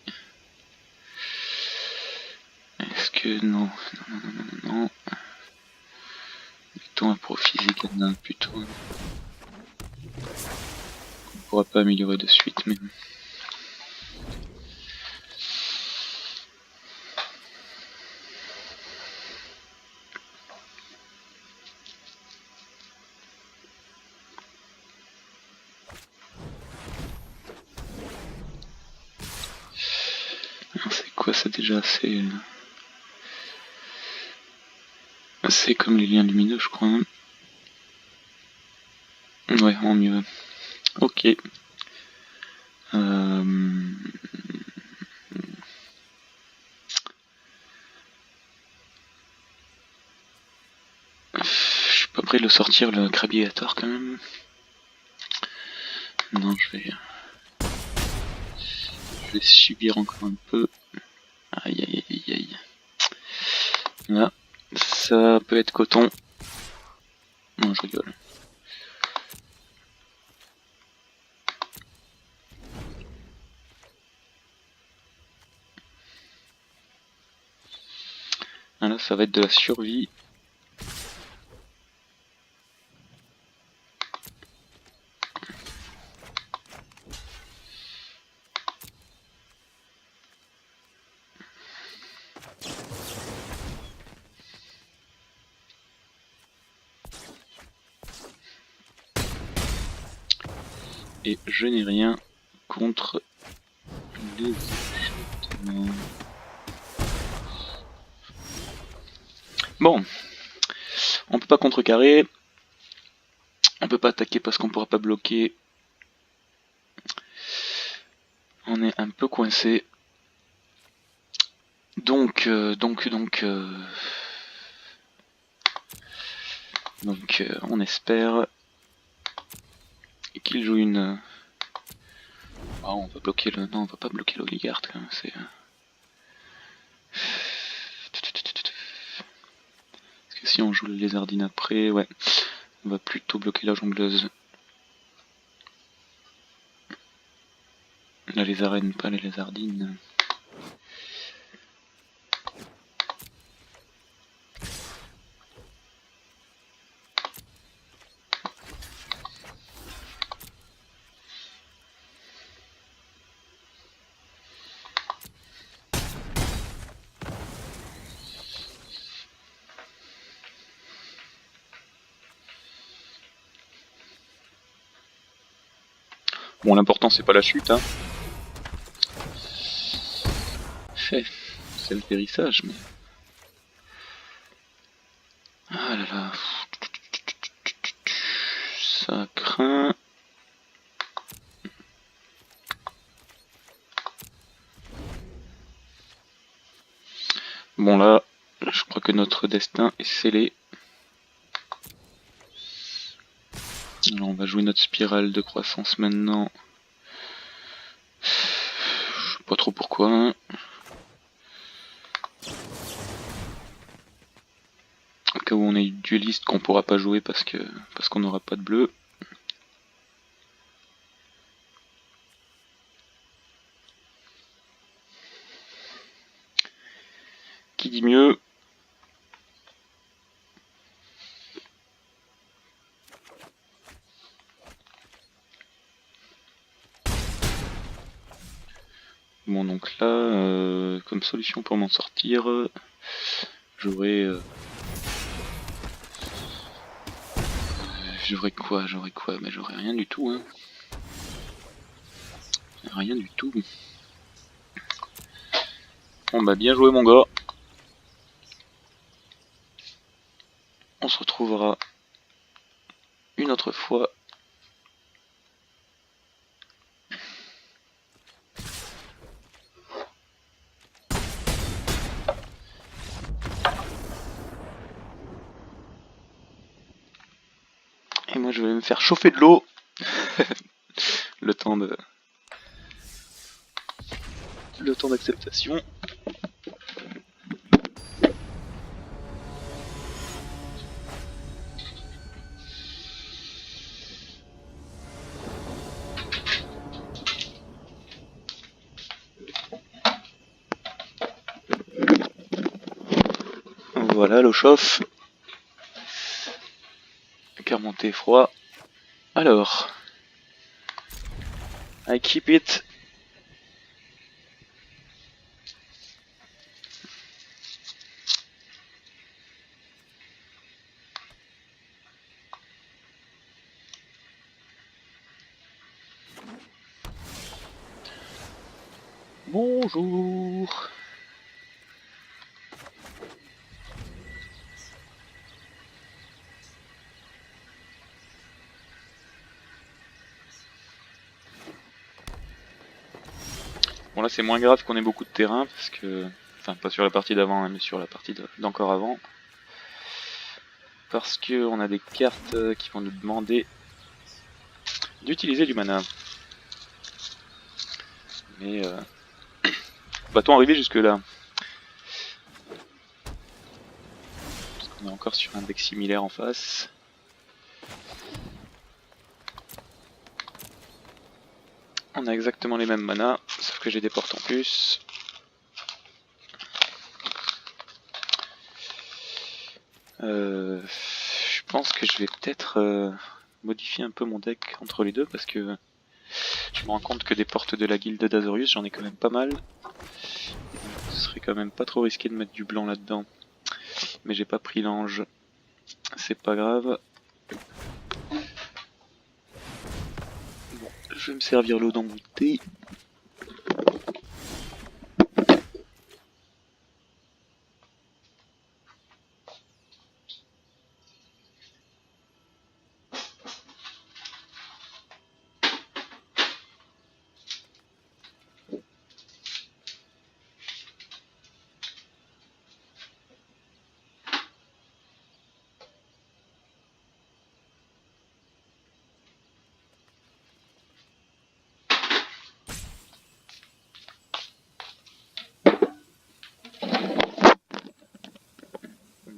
Est-ce que non, non. Mettons un profit Zegadin plutôt. On pourra pas améliorer de suite, mais... C'est quoi ça déjà? C'est comme les liens lumineux, je crois. Hein. Ouais, en mieux. Ok. Je suis pas prêt de le sortir le Crabillator quand même. Non, je vais subir encore un peu. Aïe aïe aïe aïe. Là, ça peut être coton. Non, je rigole. Ah, là, ça va être de la survie. Et je n'ai rien contre les achutements. Bon, on peut pas contrecarrer, on peut pas attaquer parce qu'on pourra pas bloquer. On est un peu coincé. Donc, on espère qu'il joue une. Ah, on va bloquer le. Non, on va pas bloquer l'oligarque. Hein. C'est. Parce que si on joue le lézardine après, ouais, on va plutôt bloquer la jongleuse. La lézarène, pas les lézardines. Bon, l'important c'est pas la chute, hein. C'est le périssage, mais. Ah là là. Ça craint. Bon là, je crois que notre destin est scellé. Alors on va jouer notre spirale de croissance maintenant. Je sais pas trop pourquoi. Hein. Au cas où on est dueliste qu'on pourra pas jouer parce qu'on n'aura pas de bleu. Qui dit mieux? Bon donc là, comme solution pour m'en sortir, j'aurais quoi? Mais j'aurais rien du tout, hein. Rien du tout. Bon bah bien joué mon gars. On se retrouvera une autre fois. Et moi je vais me faire chauffer de l'eau. Le temps d'acceptation. Voilà, l'eau chauffe. Car mon thé est froid. Alors, I keep it. Bonjour. là c'est moins grave qu'on ait beaucoup de terrain, parce que... Enfin, pas sur la partie d'avant, hein, mais sur la partie d'encore avant. Parce que on a des cartes qui vont nous demander d'utiliser du mana. Mais... va-t-on arriver jusque là? Parce qu'on est encore sur un deck similaire en face. On a exactement les mêmes mana, sauf que j'ai des portes en plus. Je pense que je vais peut-être modifier un peu mon deck entre les deux, parce que je me rends compte que des portes de la guilde d'Azorius, j'en ai quand même pas mal. Ce serait quand même pas trop risqué de mettre du blanc là-dedans. Mais j'ai pas pris l'ange, c'est pas grave. Bon, je vais me servir l'eau dans mon thé.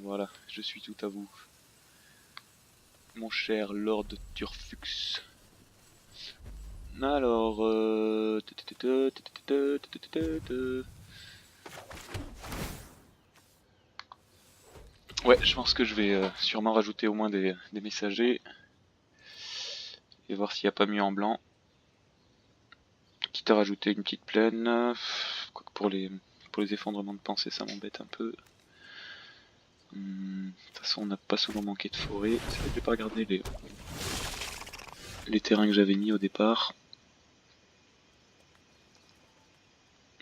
Voilà, je suis tout à vous. Mon cher Lord Turfux. Alors... Ouais, je pense que je vais sûrement rajouter au moins des messagers. Et voir s'il n'y a pas mieux en blanc. Quitte à rajouter une petite plaine. Quoique pour les effondrements de pensée, ça m'embête un peu. De toute façon, on n'a pas souvent manqué de forêt. C'est vrai que j'ai pas regardé les terrains que j'avais mis au départ.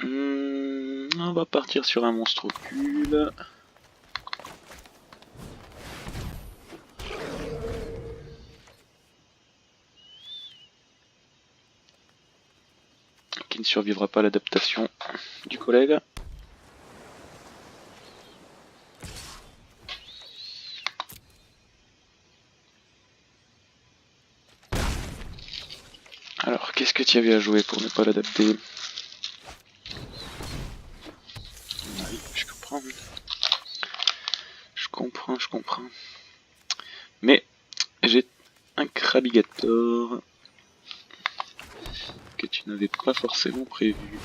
On va partir sur un monstrocule. Qui ne survivra pas à l'adaptation du collègue. Alors, qu'est-ce que tu avais à jouer pour ne pas l'adapter? Oui, je comprends. Je comprends. Mais, j'ai un Krabigator que tu n'avais pas forcément prévu.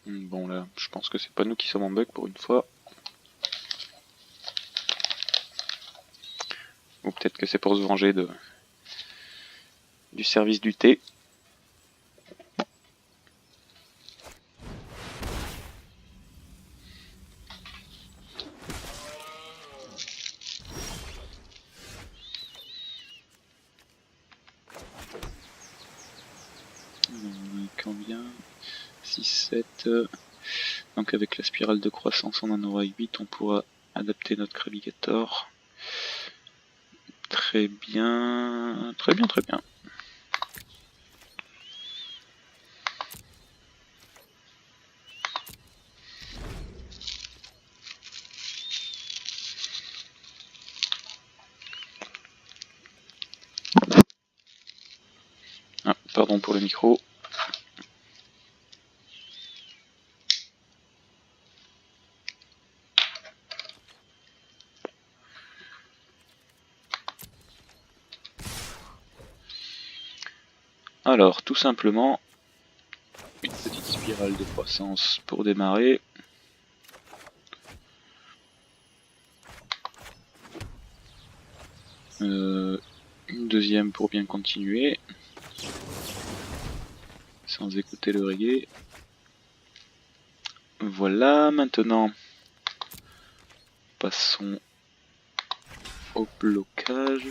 Bon là, je pense que c'est pas nous qui sommes en bug pour une fois. Ou peut-être que c'est pour se venger du service du thé. Combien 6, 7. Donc avec la spirale de croissance on en aura 8, on pourra adapter notre Krabigator. Très bien, très bien, très bien. Ah, pardon pour le micro. Alors, tout simplement, une petite spirale de croissance pour démarrer. Une deuxième pour bien continuer, sans écouter le reggae. Voilà, maintenant, passons au blocage.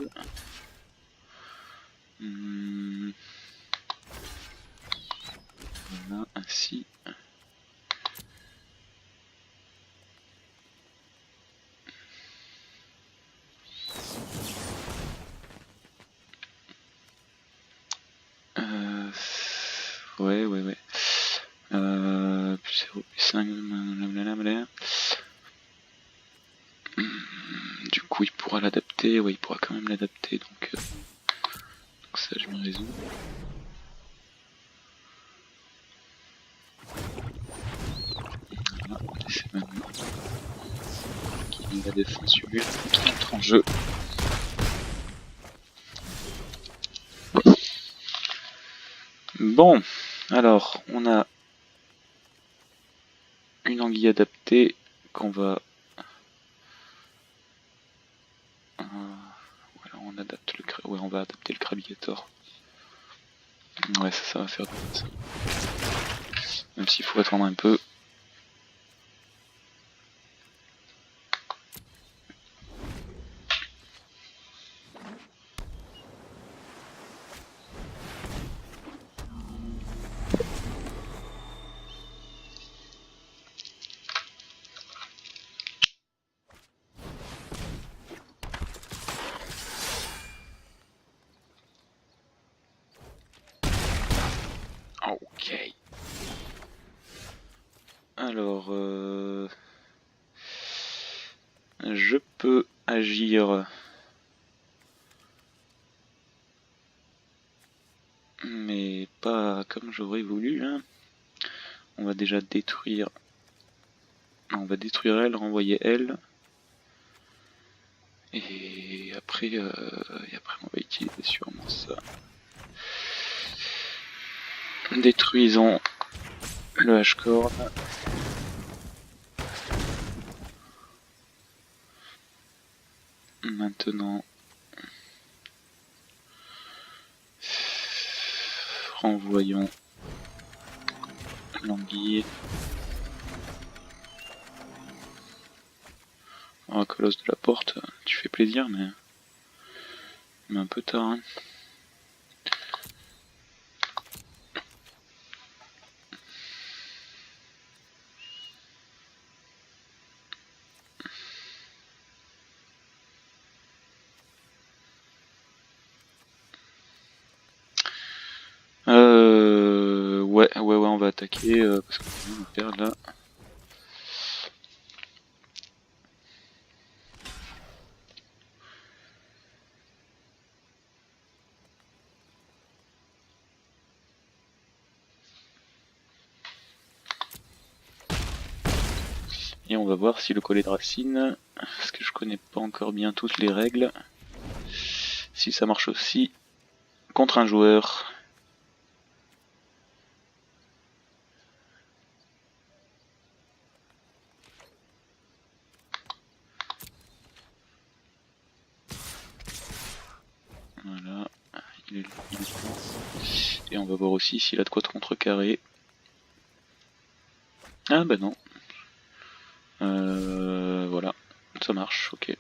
Voilà, ainsi. Ouais. Plus 0, plus 5, blablabla. Du coup, il pourra l'adapter. Ouais, il pourra quand même l'adapter. Donc ça, je me résous. Voilà, c'est maintenant qu'il a des sensuels qui entrent en jeu. Bon, alors, on a une anguille adaptée qu'on va... voilà, on adapte le ouais, on va adapter le Crabigator. Ouais, ça va faire de ça. Même s'il faut attendre un peu. Ok. Alors, je peux agir, mais pas comme j'aurais voulu. Hein. On va déjà détruire. Non, on va détruire elle, renvoyer elle. Et après on va utiliser sûrement ça. Détruisons le H-Cord. Maintenant, renvoyons l'anguille. Oh, colosse de la porte, tu fais plaisir, mais un peu tard. Hein. Ouais, on va attaquer parce qu'on perd là. Et on va voir si le collet de racine, parce que je connais pas encore bien toutes les règles, si ça marche aussi contre un joueur. Voilà, il est et on va voir aussi s'il a de quoi de contrecarrer. Ah bah non. Voilà, ça marche, ok.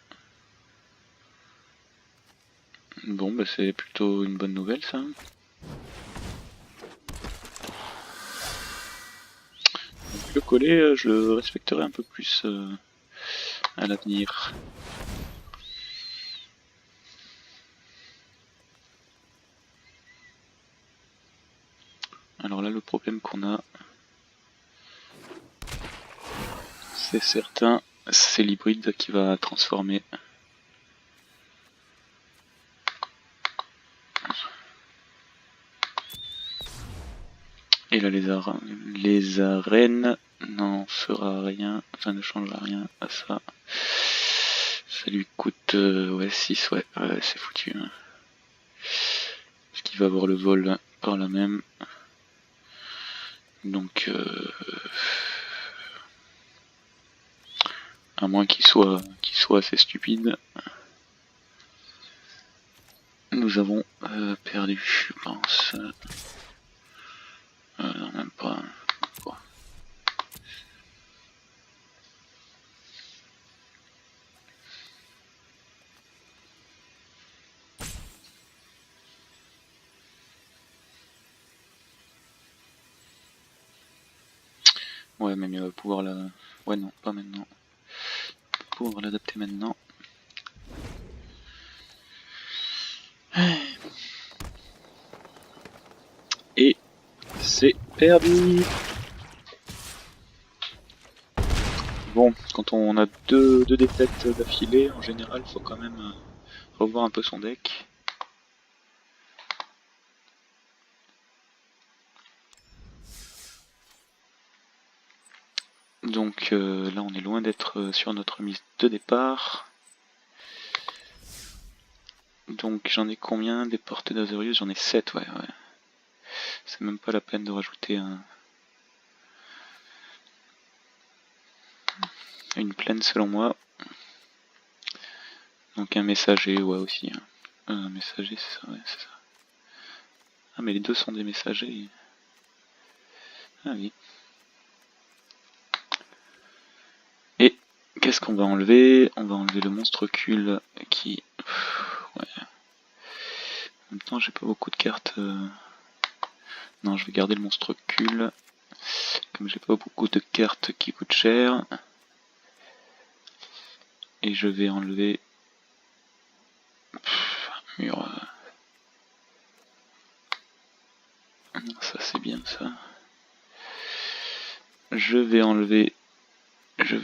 Bon bah c'est plutôt une bonne nouvelle ça. Donc, le collet, je le respecterai un peu plus à l'avenir. Alors là le problème qu'on a, c'est certain, c'est l'hybride qui va transformer. Et là les arènes n'en fera rien, enfin ne changera rien à ça. Ça lui coûte ouais 6, ouais c'est foutu. Hein. Parce qu'il va avoir le vol par là même. Donc à moins qu'il soit assez stupide. nous avons perdu, je pense. Non, même pas. Bon. Ouais, mais mieux pouvoir la... Ouais, non, pas maintenant. Pouvoir l'adapter maintenant. Et c'est perdu. Bon, quand on a deux défaites d'affilée, en général, faut quand même revoir un peu son deck. Donc là, on est loin d'être sur notre mise de départ. Donc j'en ai combien des portées d'Azorius? J'en ai 7, ouais. C'est même pas la peine de rajouter une plaine selon moi. Donc un messager, ouais aussi. Un messager, c'est ça, ouais, c'est ça. Ah mais les deux sont des messagers. Ah oui. Et qu'est-ce qu'on va enlever? On va enlever le monstrocule qui... Ouais. En même temps, j'ai pas beaucoup de cartes... Non, je vais garder le monstrocule. Comme j'ai pas beaucoup de cartes qui coûtent cher. Et je vais enlever... un mur... Ça c'est bien ça. Je vais enlever... Je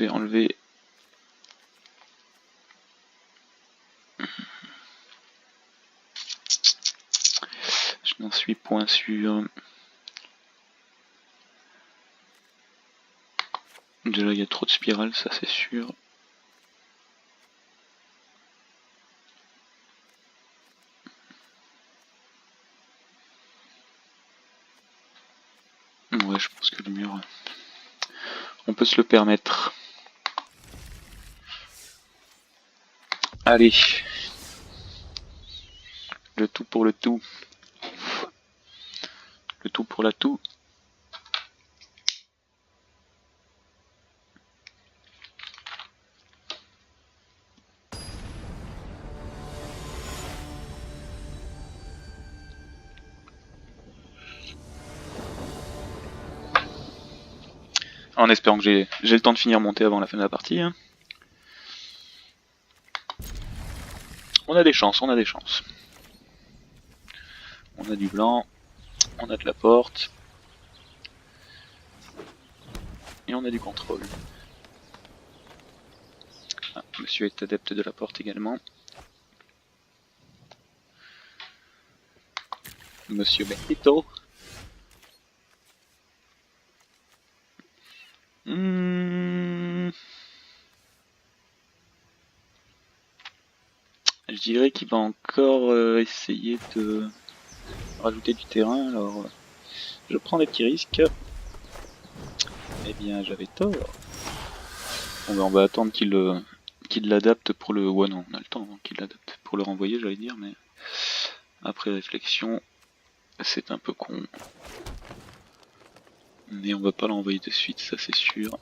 n'en suis point sûr. Déjà il y a trop de spirales, ça c'est sûr. Ouais, je pense que le mur, on peut se le permettre. Allez. Le tout pour le tout. Le tout pour la tout. En espérant que j'ai le temps de finir monter avant la fin de la partie. Hein. On a des chances, on a des chances. On a du blanc, on a de la porte. Et on a du contrôle. Ah, monsieur est adepte de la porte également. Monsieur Benito. Je dirais qu'il va encore essayer de rajouter du terrain, alors je prends des petits risques. Eh bien j'avais tort. Bon, ben, on va attendre qu'il l'adapte pour le... Ouais non, on a le temps hein, qu'il l'adapte pour le renvoyer j'allais dire, mais après réflexion, c'est un peu con. Mais on va pas l'envoyer de suite, ça c'est sûr.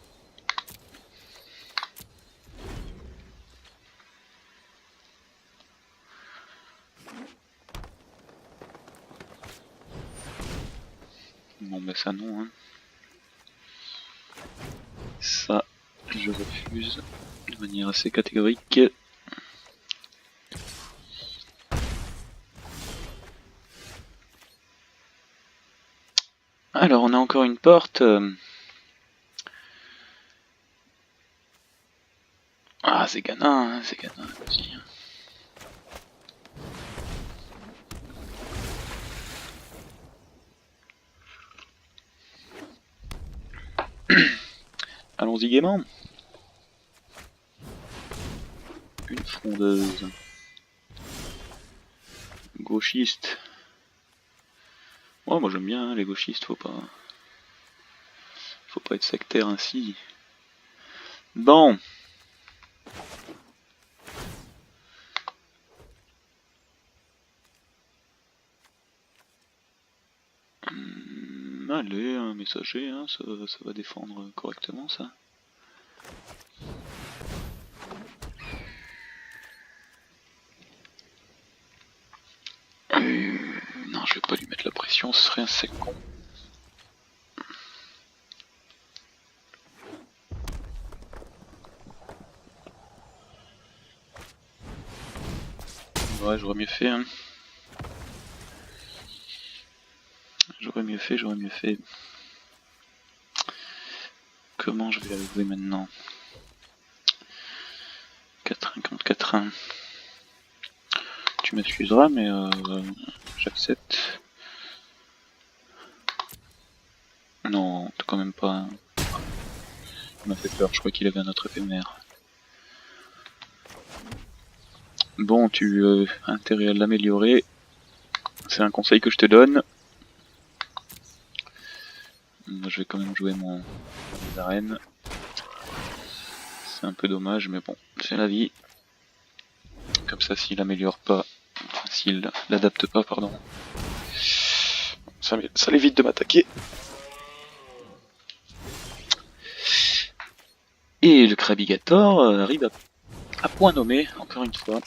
Bon bah ça non hein. Ça je refuse de manière assez catégorique. Alors on a encore une porte. Ah c'est ganin, c'est ganin aussi. Allons-y gaiement. Une frondeuse. Gauchiste. Ouais, moi j'aime bien hein, les gauchistes, faut pas être sectaire ainsi. Bon. Allez, un messager, hein, ça va défendre correctement ça. Non, je vais pas lui mettre la pression, ce serait un sec con. Ouais, j'aurais mieux fait, hein. J'aurais mieux fait. Comment je vais la jouer maintenant? 4-1 contre 4-1. Tu m'excuseras, mais j'accepte. Non, quand même pas. Hein. Il m'a fait peur, je crois qu'il avait un autre éphémère. Bon, tu as intérêt à l'améliorer. C'est un conseil que je te donne. Moi, je vais quand même jouer mes arènes. C'est un peu dommage, mais bon, c'est la vie. Comme ça, s'il améliore pas, enfin, s'il l'adapte pas, pardon, ça l'évite de m'attaquer. Et le Krabigator arrive à point nommé, encore une fois.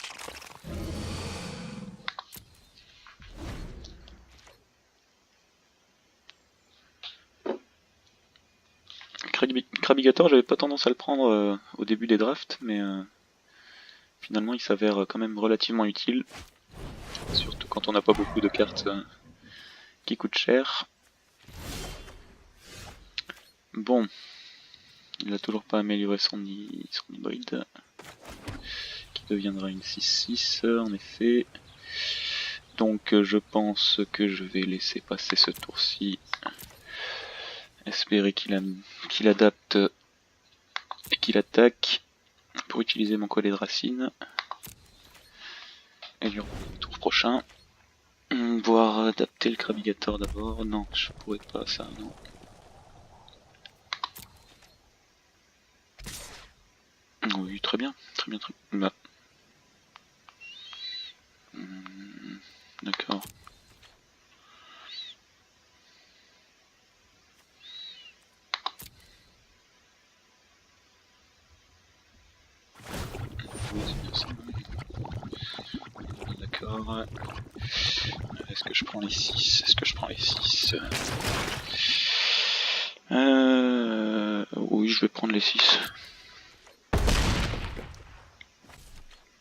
Krabigator, j'avais pas tendance à le prendre au début des drafts, mais finalement il s'avère quand même relativement utile. Surtout quand on n'a pas beaucoup de cartes qui coûtent cher. Bon, il a toujours pas amélioré son hybride, qui deviendra une 6-6 en effet. Donc je pense que je vais laisser passer ce tour-ci. Espérer qu'il adapte et qu'il attaque pour utiliser mon collet de racine. Et du tour prochain, voire adapter le Krabigator d'abord. Non, je pourrais pas ça, non. Oui, très bien, très bien, très bien. Bah. D'accord. Oui, c'est bien ça. D'accord. Est-ce que je prends les 6? Est-ce que je prends les 6? Oui, je vais prendre les 6.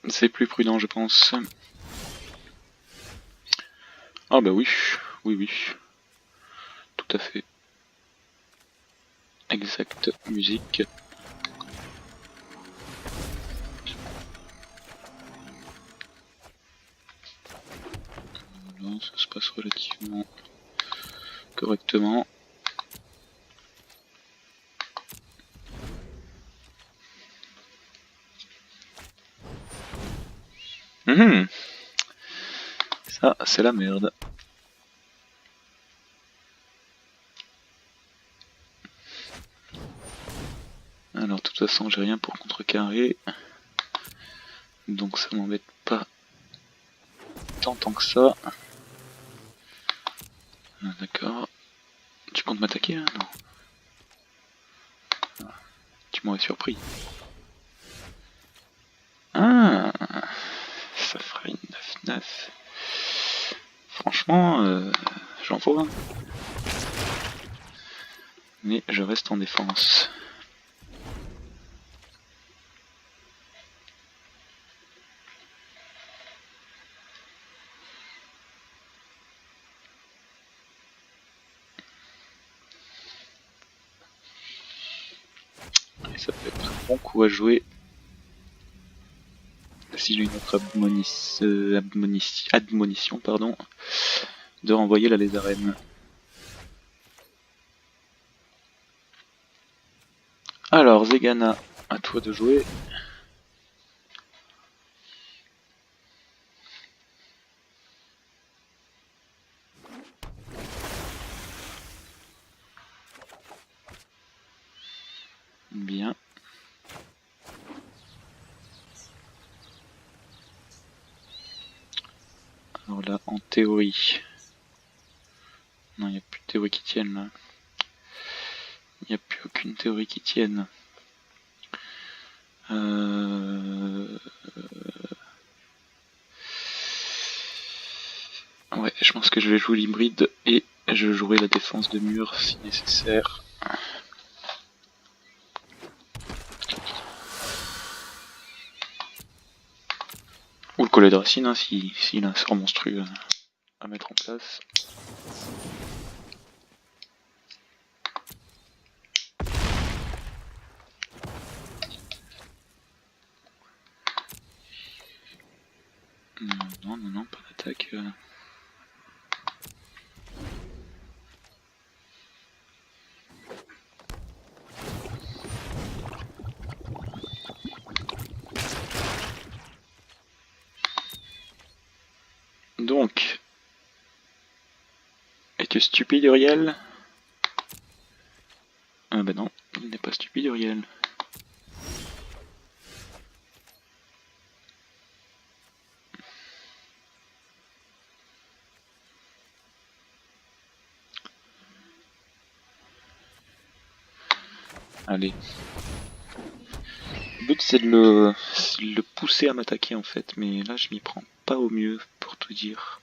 C'est plus prudent, je pense. Ah bah oui, oui, oui. Tout à fait. Exact, musique. Voilà, ça se passe relativement correctement. Ça, c'est la merde. Alors, de toute façon, j'ai rien pour contrecarrer. Donc ça m'embête pas tant que ça. Ah, d'accord. Tu comptes m'attaquer là? Non. Ah, tu m'aurais surpris. Ah, ça fera une 9-9. Franchement, j'en vois un. Mais je reste en défense. Et ça peut être un bon coup à jouer. Si j'ai une autre admonition, pardon, de renvoyer la lézarène. Alors, Zegana, à toi de jouer. Bien. Alors là, en théorie... Non, il n'y a plus de théorie qui tienne là. Il n'y a plus aucune théorie qui tienne. Ouais, je pense que je vais jouer l'hybride et je jouerai la défense de mur si nécessaire. Ou le collet de racine, hein, s'il a un sort monstrueux à mettre en place. Non, pas d'attaque. Donc, es-tu stupide, Uriel? Ah bah non, il n'est pas stupide, Uriel. Allez. Le but c'est de le pousser à m'attaquer en fait, mais là je m'y prends pas au mieux pour tout dire.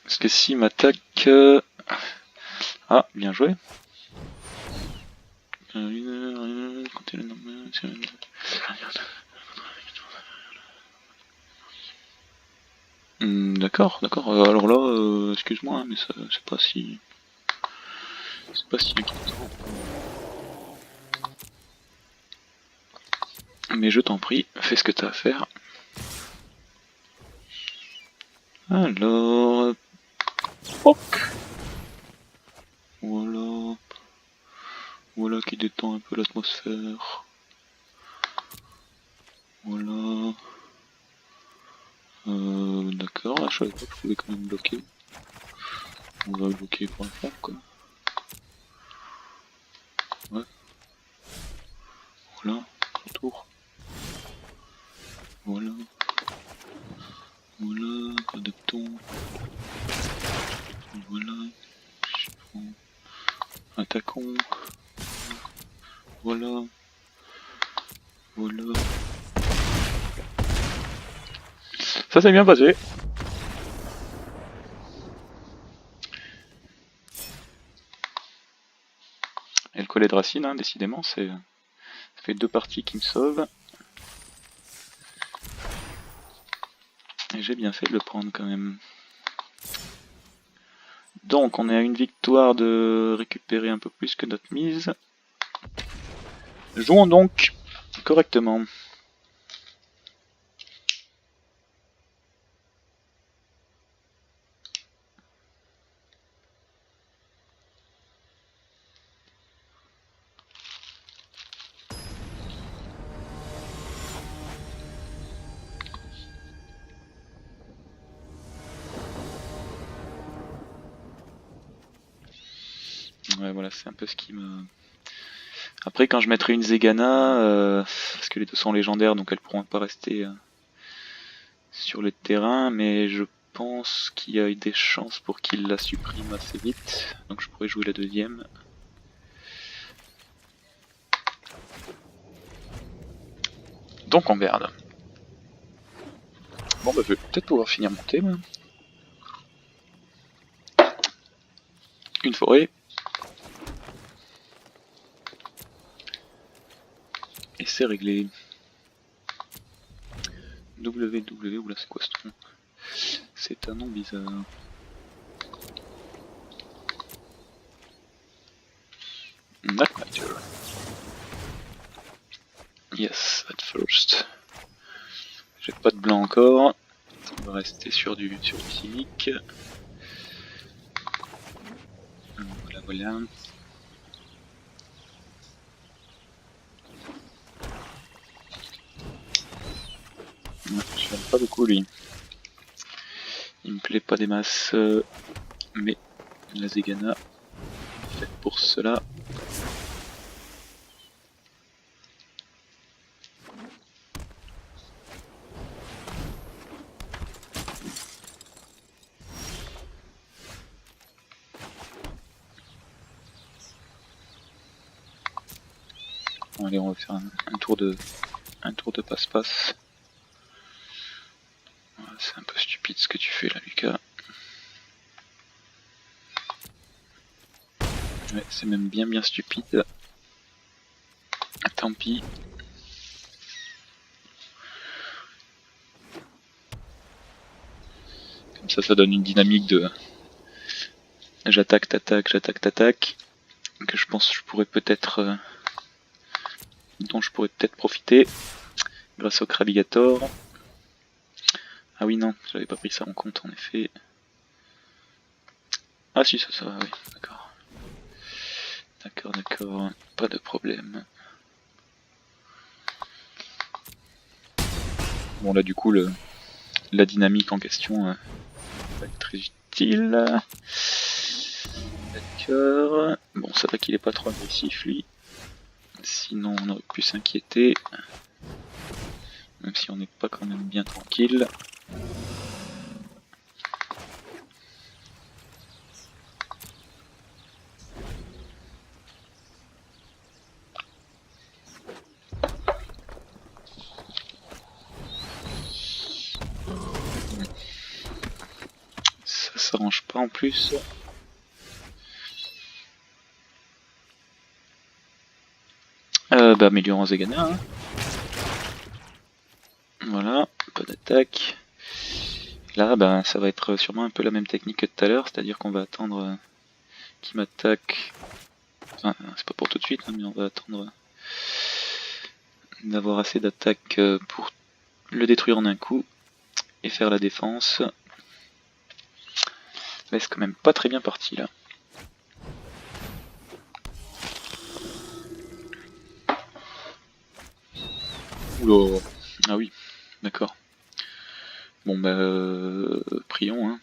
Parce que s'il m'attaque... Ah, bien joué. D'accord. Alors là, excuse-moi, mais c'est pas si... C'est pas si inquiétant. Mais je t'en prie, fais ce que t'as à faire. Alors... Poc. Voilà. Voilà qui détend un peu l'atmosphère. Voilà. D'accord, je savais pas que je pouvais quand même bloquer. On va bloquer pour le faire quoi. Ouais. Voilà, retour. Voilà. Voilà, adaptons. Voilà. Attaquons. Voilà. Voilà. Ça s'est bien passé. Et le collet de racine, hein, décidément, ça fait 2 parties qui me sauvent. Et j'ai bien fait de le prendre quand même. Donc on est à une victoire de récupérer un peu plus que notre mise. Jouons donc correctement. Ouais, voilà, c'est un peu ce qui me... Après, quand je mettrai une Zegana, parce que les deux sont légendaires, donc elles pourront pas rester sur le terrain, mais je pense qu'il y a des chances pour qu'il la supprime assez vite, donc je pourrais jouer la deuxième. Donc on garde. Bon bah je vais peut-être pouvoir finir mon thé, moi. Une forêt. Et c'est réglé. WW, oula c'est quoi ce nom? C'est un nom bizarre. Nightmare. Yes, at first. J'ai pas de blanc encore. On va rester sur du cynique. Voilà. Ouais, je l'aime pas beaucoup lui. Il me plaît pas des masses, mais la Zegana est faite pour cela. Allez, on va faire un tour de passe-passe. C'est un peu stupide ce que tu fais là, Lucas. Ouais, c'est même bien stupide. Tant pis. Comme ça donne une dynamique de j'attaque, t'attaque, que je pense que je pourrais peut-être dont je pourrais peut-être profiter grâce au Krabigator. Ah oui non, j'avais pas pris ça en compte en effet. Ah si ça va, oui, d'accord. D'accord, pas de problème. Bon là du coup la dynamique en question va être très utile. D'accord. Bon ça va qu'il est pas trop agressif lui. Sinon on aurait pu s'inquiéter. Même si on n'est pas quand même bien tranquille. Ça s'arrange pas en plus. Bah améliorons Zegana. Hein. Voilà, pas d'attaque. Là, bah, ça va être sûrement un peu la même technique que tout à l'heure, c'est-à-dire qu'on va attendre qu'il m'attaque. Enfin, c'est pas pour tout de suite, hein, mais on va attendre d'avoir assez d'attaque pour le détruire en un coup et faire la défense. Ça c'est quand même pas très bien parti là. Oula. Ah oui, d'accord. Bon bah prions hein.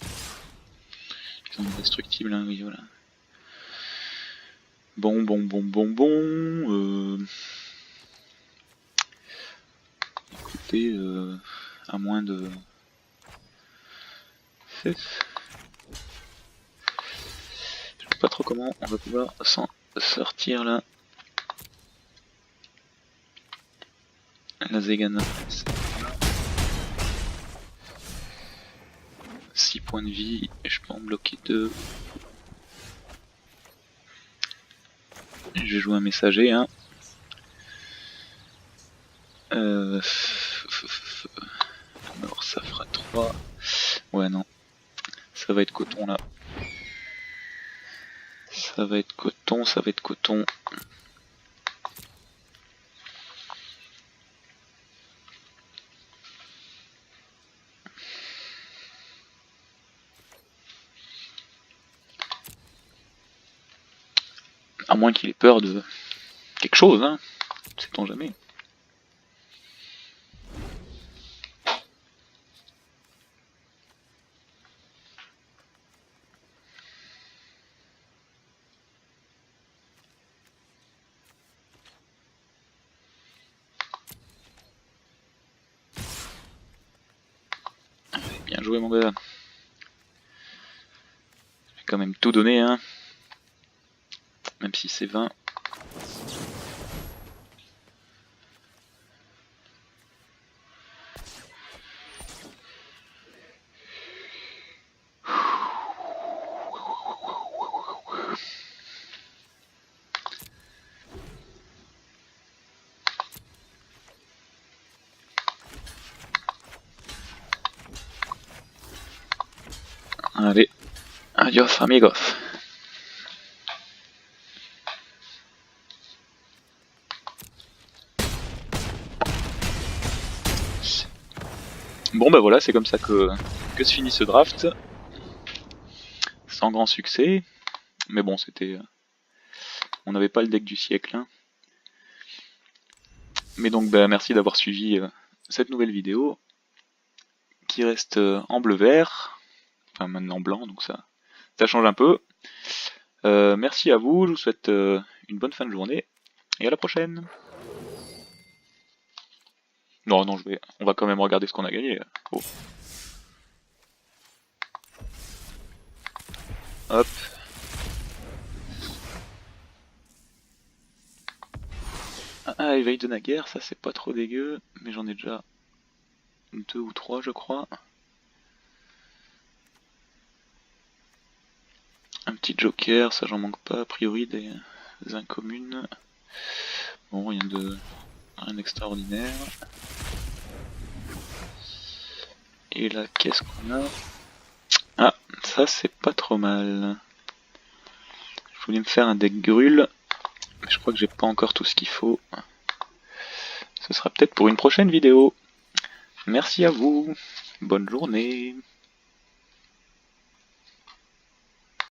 Ils sont indestructibles hein, oui voilà. Bon. Écoutez, à moins de... Je sais pas trop comment on va pouvoir s'en sortir là. La Zegana. 6 points de vie et je peux en bloquer 2. Je vais jouer un messager hein. Alors ça fera 3. Ouais non. Ça va être coton là. Ça va être coton. À moins qu'il ait peur de quelque chose, hein. Sait-on jamais. Bien joué mon gars. J'ai quand même tout donné hein. Même si c'est 20. Allez, adios amigos. Bon bah voilà, c'est comme ça que se finit ce draft. Sans grand succès. Mais bon, c'était... On n'avait pas le deck du siècle. Hein. Mais donc bah, merci d'avoir suivi cette nouvelle vidéo. Qui reste en bleu-vert. Enfin maintenant blanc, donc ça change un peu. Merci à vous, je vous souhaite une bonne fin de journée. Et à la prochaine. Non, on va quand même regarder ce qu'on a gagné. Oh. Hop. éveil de naguère, ça c'est pas trop dégueu, mais j'en ai déjà 2 ou 3 je crois. Un petit joker, ça j'en manque pas, a priori des incommunes. Bon, rien d'extraordinaire. Et là, qu'est-ce qu'on a? Ah, ça c'est pas trop mal. Je voulais me faire un deck grul, mais je crois que j'ai pas encore tout ce qu'il faut. Ce sera peut-être pour une prochaine vidéo. Merci à vous, bonne journée.